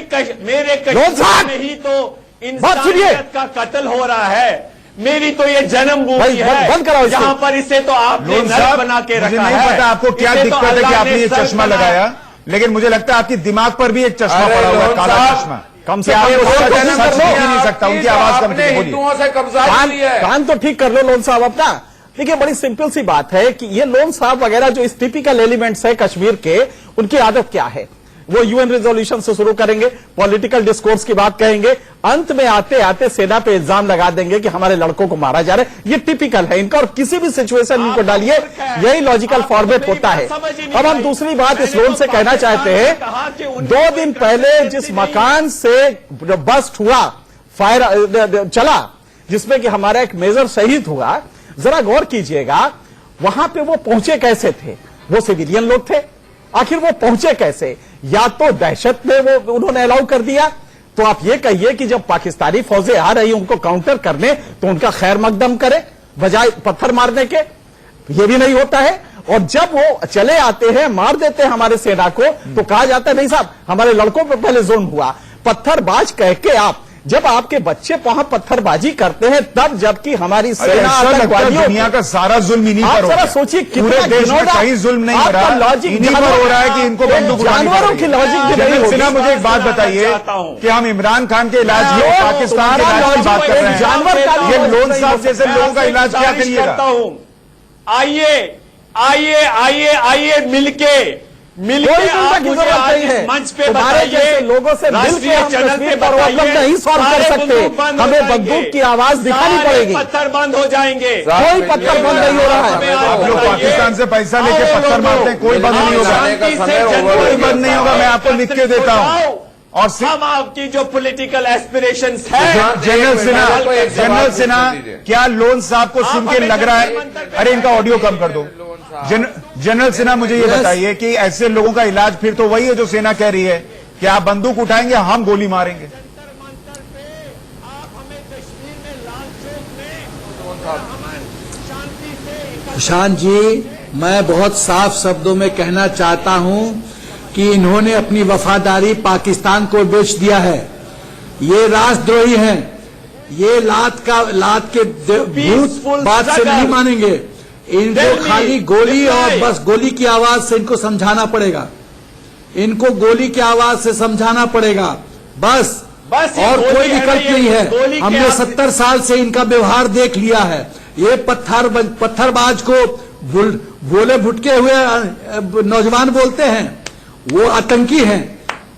Speaker 9: मेरे
Speaker 6: लोन
Speaker 9: कश्मीर
Speaker 6: साहब!
Speaker 9: में ही तो
Speaker 6: बात सुनिए।
Speaker 9: इंसानियत का कत्ल हो रहा है। मेरी तो ये जन्मभूमि
Speaker 6: भाई,
Speaker 9: है,
Speaker 6: बंद कराओ इसको।
Speaker 9: जहां पर इसे तो आपने
Speaker 1: लोन
Speaker 9: नर्क
Speaker 1: साहब,
Speaker 9: बना के
Speaker 1: मुझे
Speaker 9: रखा
Speaker 1: नहीं
Speaker 9: है।
Speaker 1: पता आपको क्या
Speaker 9: इसे तो
Speaker 1: दिक्कत है कि
Speaker 9: अल्लाह
Speaker 1: आपने ये
Speaker 9: सर
Speaker 1: चश्मा
Speaker 9: बना-
Speaker 1: लगाया, लेकिन मुझे लगता है आपकी दिमाग पर भी एक चश्मा
Speaker 5: अरे
Speaker 1: पड़ा हुआ है,
Speaker 5: लोन
Speaker 1: काला
Speaker 5: साहब,
Speaker 1: चश्मा।
Speaker 6: कम से
Speaker 1: क्या
Speaker 6: कम
Speaker 1: आप
Speaker 6: उसका
Speaker 1: उसका
Speaker 6: जन्म
Speaker 1: सच
Speaker 6: कर लो।
Speaker 1: बोल ही नहीं सकता, उनकी आवाज कम
Speaker 5: आपने
Speaker 1: से बोलिए।
Speaker 5: हिंदुओं से कब्जा
Speaker 6: कान
Speaker 5: की है।
Speaker 6: कान तो ठीक कर लो लोन साहब अपना। देखिए, बड़ी सिंपल सी बात है कि ये लोन साहब वगैरह जो इस टिपिकल एलिमेंट्स है कश्मीर के, उनकी आदत क्या है? वो यूएन रेजोल्यूशन से शुरू करेंगे, पॉलिटिकल डिस्कोर्स की बात कहेंगे, अंत में आते आते सेना पे इल्जाम लगा देंगे कि हमारे लड़कों को मारा जा रहा है। ये टिपिकल है इनका, और किसी भी सिचुएशन इनको डालिए, यही लॉजिकल फॉर्मेट होता है। अब हम दूसरी बात इस लोन से कहना चाहते हैं, 2 दिन पहले जिस मकान से बस्ट हुआ, फायर चला, जिसमें कि हमारा एक मेजर शहीद हुआ, जरा गौर कीजिएगा, वहां पे वो पहुंचे कैसे थे? वो सिविलियन लोग थे, आखिर वो पहुंचे कैसे? या तो दहशत में वो उन्होंने अलाउ कर दिया, तो आप ये कहिए कि जब पाकिस्तानी फौजें आ रही उनको काउंटर करने, तो उनका खैर मकदम करे बजाय पत्थर मारने के। ये भी नहीं होता है। और जब वो चले आते हैं, मार देते हैं हमारे सेना को, तो कहा जाता है नहीं साहब, हमारे लड़कों पर पहले जुल्म हुआ। पत्थरबाज कह के आप, जब आपके बच्चे वहां पत्थरबाजी करते हैं, तब जबकि हमारी सेना
Speaker 1: ऐसा लगता है
Speaker 6: आतंकवादियों
Speaker 1: दुनिया का सारा जुल्म इन्हीं
Speaker 6: आप
Speaker 1: पर हो
Speaker 6: जरा
Speaker 1: रहा है।
Speaker 6: सोचिए,
Speaker 1: पूरे
Speaker 6: कितना
Speaker 1: देश में
Speaker 6: घिनौना
Speaker 1: कहीं जुल्म नहीं हो
Speaker 6: आपका
Speaker 1: रहा,
Speaker 6: लॉजिक
Speaker 1: इन्हीं पर हो रहा है कि इनको बंदूक उठानी पड़
Speaker 6: जानवरों
Speaker 1: रही
Speaker 6: की
Speaker 1: है।
Speaker 6: लॉजिक भी नहीं
Speaker 1: जनरल
Speaker 6: होगी।
Speaker 1: सिन्हा, मुझे एक बात बताइए
Speaker 9: चाहता हूं।
Speaker 1: कि हम इमरान खान के इलाज
Speaker 6: जो
Speaker 1: की, पाकिस्तान के
Speaker 6: तुम्हारा
Speaker 1: इलाज की बात
Speaker 6: लॉजिक
Speaker 1: कर रहे
Speaker 6: एक जानवर का
Speaker 1: हैं,
Speaker 6: भी
Speaker 1: ये
Speaker 6: लॉजिक
Speaker 1: लोन
Speaker 6: नहीं
Speaker 1: साहब
Speaker 6: हो
Speaker 1: जैसे
Speaker 9: मैं
Speaker 1: लोगों का
Speaker 9: आपसे
Speaker 1: इलाज क्या
Speaker 9: गुजारिश
Speaker 1: करिएगा?
Speaker 9: करता हूं, आइए मिलके
Speaker 6: कोई चिंता की
Speaker 9: मुझे
Speaker 6: जरूरत
Speaker 9: आज
Speaker 6: नहीं
Speaker 9: इस
Speaker 6: है।
Speaker 9: मंच पे
Speaker 6: तुम्हारे जैसे
Speaker 9: बताइए,
Speaker 6: लोगों से मिलकर
Speaker 9: राष्ट्रीय
Speaker 6: हम
Speaker 9: चैनल
Speaker 6: कश्मीर
Speaker 9: पे
Speaker 6: पर प्रॉब्लम
Speaker 9: बताइए,
Speaker 6: नहीं सॉल्व कर
Speaker 9: सारे
Speaker 6: सकते।
Speaker 9: बंदूक बंद हो
Speaker 6: हमें
Speaker 9: जाएंगे।
Speaker 6: बंदूक की आवाज दिखानी
Speaker 9: सारे
Speaker 6: पड़ेगी।
Speaker 9: पत्थर बंद हो जाएंगे।
Speaker 6: कोई पत्थर बंद नहीं हो रहा है।
Speaker 1: आप लोग पाकिस्तान से पैसा लेके पत्थर मारते हैं, कोई बंद नहीं होगा, कोई बंद नहीं होगा। मैं आपको लिख के देता हूं। और
Speaker 9: हम आपकी जो पॉलिटिकल एस्पिरेशंस है,
Speaker 1: जनरल सिन्हा, क्या लोन साहब को सुन के लग रहा है? अरे इनका ऑडियो कम कर दो। जनरल सिन्हा, मुझे ये बताइए कि ऐसे लोगों का इलाज फिर तो वही है जो सेना कह रही है कि आप बंदूक उठाएंगे, हम गोली मारेंगे।
Speaker 4: प्रशांत जी, मैं बहुत साफ शब्दों में कहना चाहता हूं कि इन्होंने अपनी वफादारी पाकिस्तान को बेच दिया है। ये राष्ट्रद्रोही हैं। ये लात के भूत बात से नहीं मानेंगे। इनको खाली गोली और बस गोली की आवाज से इनको समझाना पड़ेगा। इनको गोली की आवाज से समझाना पड़ेगा, बस
Speaker 9: ये
Speaker 4: और
Speaker 9: गोली
Speaker 4: कोई
Speaker 9: है
Speaker 4: विकल्प
Speaker 9: ना,
Speaker 4: नहीं
Speaker 9: ये
Speaker 4: है।
Speaker 9: गोली के
Speaker 4: हमने
Speaker 9: आप-
Speaker 4: 70 साल से इनका व्यवहार देख लिया है। ये पत्थरबाज को भोले भुटके हुए नौजवान बोलते हैं, वो आतंकी हैं।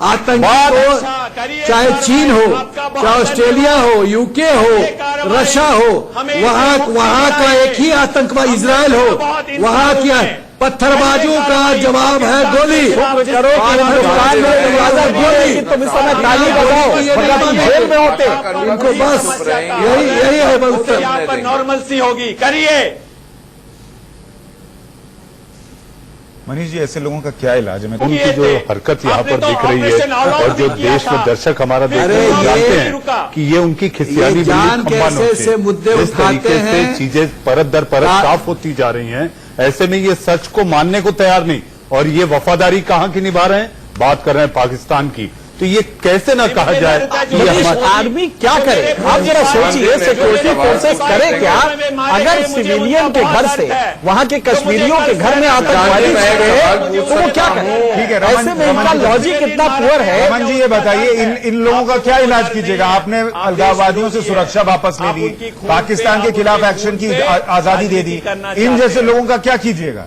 Speaker 4: आतंकी
Speaker 9: बहुत
Speaker 4: को
Speaker 9: अच्छा, करिए
Speaker 4: चाहे
Speaker 9: कार्रवाई,
Speaker 4: चीन हो,
Speaker 9: आपका बहुत
Speaker 4: चाहे ऑस्ट्रेलिया हो, यूके हो,
Speaker 9: कार्रवाई,
Speaker 4: रशिया हो,
Speaker 9: हमें
Speaker 4: वहां
Speaker 9: मुक्ति
Speaker 4: वहां का
Speaker 9: दिलाइए।
Speaker 4: एक ही आतंकवादी
Speaker 9: हमने
Speaker 4: इजराइल हो,
Speaker 9: बहुत इंसान
Speaker 4: वहां क्या
Speaker 9: हुए।
Speaker 4: पत्थरबाजों का जवाब है गोली।
Speaker 6: करो कि हिंदुस्तान में इजाजत गोली कि तुम इस समय ताली बजाओ, वरना तुम जेल में होते।
Speaker 4: इनको बस यही है उत्तर।
Speaker 9: यहाँ पर नॉर्मल सी होगी, करिए।
Speaker 1: मनीष जी, ऐसे लोगों का क्या इलाज है? मैं
Speaker 7: उनकी जो हरकत यहाँ पर दिख रही है और जो देश में दर्शक हमारा देख रहे हैं, जानते हैं कि ये उनकी खिसियानी
Speaker 4: ये जान कैसे ऐसे मुद्दे
Speaker 7: जिस
Speaker 4: उठाते
Speaker 7: तरीके से
Speaker 4: हैं।
Speaker 7: चीजें परत दर परत साफ होती जा रही हैं, ऐसे में ये सच को मानने को तैयार नहीं, और ये वफादारी कहाँ की निभा रहे हैं? बात कर रहे हैं पाकिस्तान की। तो ये कैसे ना कहा जाए कि ये हमारा
Speaker 6: आर्मी क्या करे? आप जरा सोचिए, सिक्योरिटी फोर्सेस करे क्या अगर सिविलियन के घर से वहां के कश्मीरियों के घर में आतंकवादी घुसे, तो वो क्या करे?
Speaker 1: ठीक है,
Speaker 6: ऐसे में इनका लॉजिक कितना पुअर है।
Speaker 1: रमन जी, ये बताइए, इन लोगों का क्या इलाज कीजिएगा? आपने अलगाववादियों से सुरक्षा वापस ले ली, पाकिस्तान के खिलाफ एक्शन की आजादी दे दी, इन जैसे लोगों का क्या कीजिएगा?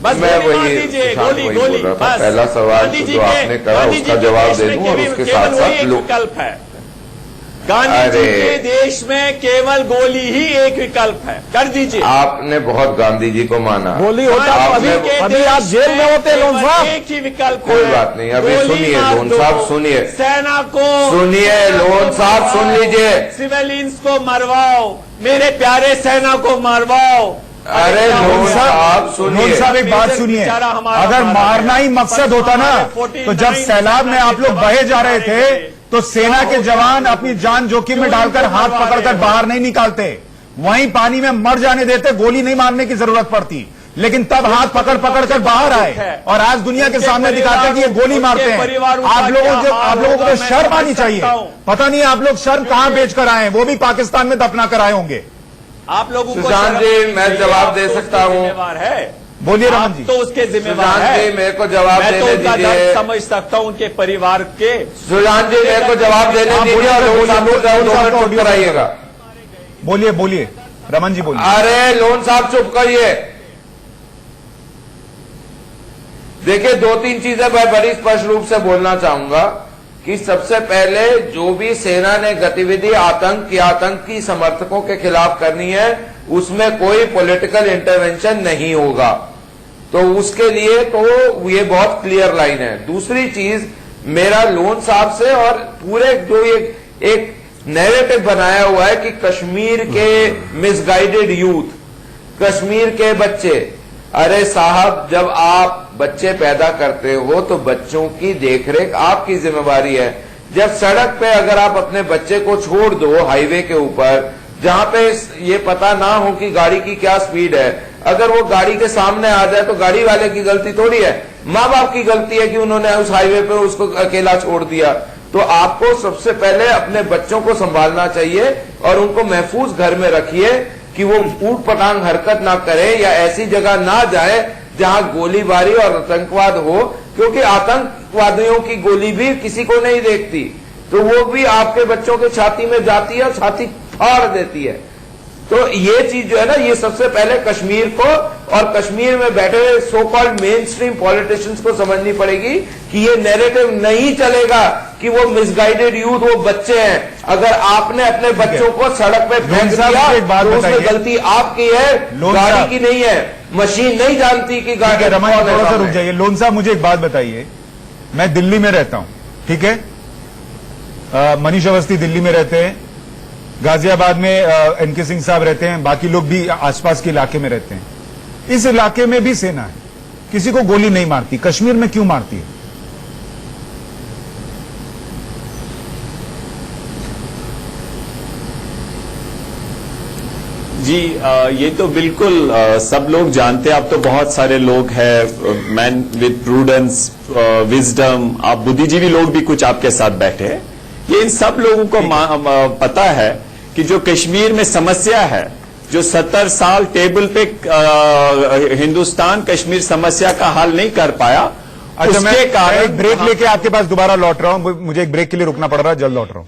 Speaker 9: बस
Speaker 5: मैं
Speaker 9: गोली मार
Speaker 5: वही
Speaker 9: दीजिए,
Speaker 5: सुशांत
Speaker 9: गोली
Speaker 5: वही
Speaker 9: गोली
Speaker 5: बोल रहा था।
Speaker 9: बस।
Speaker 5: पहला सवाल
Speaker 9: गांधी जी
Speaker 5: जो
Speaker 9: के-
Speaker 5: आपने करा,
Speaker 9: गांधी जी
Speaker 5: उसका
Speaker 9: के
Speaker 5: जवाब
Speaker 9: देश
Speaker 5: दे
Speaker 9: में
Speaker 5: दूं और
Speaker 9: केवल-
Speaker 5: उसके
Speaker 9: केवल
Speaker 5: साथ
Speaker 9: वही
Speaker 5: साथ
Speaker 9: एक
Speaker 5: लोग
Speaker 9: विकल्प है। गांधी जी
Speaker 5: अरे।
Speaker 9: के देश में केवल गोली ही एक विकल्प है, कर दीजिए।
Speaker 5: आपने बहुत गांधी जी को माना।
Speaker 6: गोली होता तो
Speaker 5: आपने-
Speaker 6: अभी आप जेल में होते, लोन साहब।
Speaker 9: एक ही विकल्प
Speaker 5: कोई
Speaker 9: है।
Speaker 5: बात नहीं, अभी
Speaker 9: गोली
Speaker 5: सुनिए,
Speaker 9: मार
Speaker 5: लोन
Speaker 9: दो।
Speaker 5: साहब सुनिए।
Speaker 9: सेना को
Speaker 5: सुनिए, लोन साहब सुन लीजिए।
Speaker 9: सिविलियंस को मरवाओ, मेरे प्यारे सेना को मरवाओ।
Speaker 5: अरे लोन साहब
Speaker 1: लोन
Speaker 5: सुनिए,
Speaker 1: साहब, एक बात सुनिए,
Speaker 9: बेचारा हमारा
Speaker 1: अगर
Speaker 9: मारा
Speaker 1: मारना ही
Speaker 9: गया।
Speaker 1: मकसद होता ना, तो जब सैलाब में आप लोग बहे जा रहे थे, तो सेना के जवान अपनी जान जोखिम में डालकर हाथ पकड़कर बाहर नहीं निकालते, वहीं पानी में मर जाने देते, गोली नहीं मारने की जरूरत पड़ती। लेकिन तब हाथ पकड़ पकड़ कर बाहर आए और आज दुनिया के सामने दिखाते हैं कि ये गोली मारते हैं। आप लोगों को तो शर्म आनी चाहिए। पता नहीं आप लोग शर्म कहां बेचकर आए हैं, वो भी पाकिस्तान में दफना कर आए होंगे।
Speaker 9: आप लोगों को
Speaker 5: सुशांत
Speaker 9: शर्म
Speaker 5: जी,
Speaker 9: नहीं
Speaker 5: मैं
Speaker 9: चाहिए,
Speaker 5: जवाब
Speaker 9: आप
Speaker 5: दे
Speaker 9: तो
Speaker 5: सकता
Speaker 9: उसके
Speaker 5: हूं।
Speaker 9: जिम्मेवार है।
Speaker 1: बोलिए रमन
Speaker 9: आप
Speaker 1: जी।
Speaker 9: तो उसके जिम्मेवार
Speaker 5: सुशांत
Speaker 9: है।
Speaker 5: जी, मेरे को जवाब
Speaker 9: मैं तो
Speaker 5: देने
Speaker 9: उनका
Speaker 5: दीजिए।
Speaker 9: दर्द समझ सकता हूं, उनके परिवार के।
Speaker 5: सुशांत जी, मेरे को जवाब देने
Speaker 1: आप
Speaker 5: दीजिए
Speaker 1: बोलिए,
Speaker 5: और लोन
Speaker 1: बोलिए,
Speaker 5: साहब को
Speaker 1: लोन साहब
Speaker 5: 2 मिनट
Speaker 1: को
Speaker 5: चुप
Speaker 1: ऑडियो
Speaker 5: कराइएगा।
Speaker 1: बोलिए बोलिए, रमन जी बोलिए।
Speaker 5: अरे लोन साहब चुप करिए। देखिए, 2-3 चीजें मैं बड़ी स्पष्ट रूप से बोलना चाहूंगा कि सबसे पहले जो भी सेना ने गतिविधि आतंकी समर्थकों के खिलाफ करनी है, उसमें कोई पॉलिटिकल इंटरवेंशन नहीं होगा। तो उसके लिए तो ये बहुत क्लियर लाइन है। दूसरी चीज, मेरा लोन साहब से और पूरे जो एक नैरेटिव बनाया हुआ है कि कश्मीर के मिसगाइडेड यूथ, कश्मीर के बच्चे, अरे साहब, जब आप बच्चे पैदा करते हो तो बच्चों की देखरेख आपकी जिम्मेवारी है। जब सड़क पे अगर आप अपने बच्चे को छोड़ दो हाईवे के ऊपर, जहां पे ये पता ना हो कि गाड़ी की क्या स्पीड है, अगर वो गाड़ी के सामने आ जाए तो गाड़ी वाले की गलती थोड़ी है, माँ बाप की गलती है कि उन्होंने उस हाईवे पे उसको अकेला छोड़ दिया। तो आपको सबसे पहले अपने बच्चों को संभालना चाहिए और उनको महफूज घर में रखिए कि वो ऊट पटांग हरकत ना करे या ऐसी जगह ना जाए जहां गोलीबारी और आतंकवाद हो, क्योंकि आतंकवादियों की गोली भी किसी को नहीं देखती, तो वो भी आपके बच्चों के छाती में जाती है और छाती फाड़ देती है। तो ये चीज जो है ना, ये सबसे पहले कश्मीर को और कश्मीर में बैठे हुए so called main stream politicians को समझनी पड़ेगी कि ये नैरेटिव नहीं चलेगा कि वो मिसगाइडेड यूथ, वो बच्चे हैं। अगर आपने अपने बच्चों को सड़क पे फेंक दिया तो उसमें गलती आपकी है, गाड़ी की नहीं है। मशीन नहीं जानती कि गाड़ी।
Speaker 1: रमन, थोड़ा सा रुक जाइए। लोन साहब, मुझे एक बात बताइए, मैं दिल्ली में रहता हूं, ठीक है, मनीष अवस्थी दिल्ली में रहते हैं, गाजियाबाद में एनके सिंह साहब रहते हैं, बाकी लोग भी आसपास के इलाके में रहते हैं। इस इलाके में भी सेना है, किसी को गोली नहीं मारती, कश्मीर में क्यों मारती है?
Speaker 9: जी, ये तो बिल्कुल सब लोग जानते हैं। अब तो बहुत सारे लोग हैं, मैन विद प्रूडेंस, विजडम, आप बुद्धिजीवी लोग भी कुछ आपके साथ बैठे हैं। ये इन सब लोगों को पता है कि जो कश्मीर में समस्या है, जो 70 साल टेबल पे हिंदुस्तान कश्मीर समस्या का हल नहीं कर पाया,
Speaker 1: अच्छा, मैं
Speaker 9: उसके कारण
Speaker 1: एक ब्रेक लेके आपके पास दोबारा लौट रहा हूं, मुझे एक ब्रेक के लिए रुकना पड़ रहा है, जल्द लौट रहा हूं।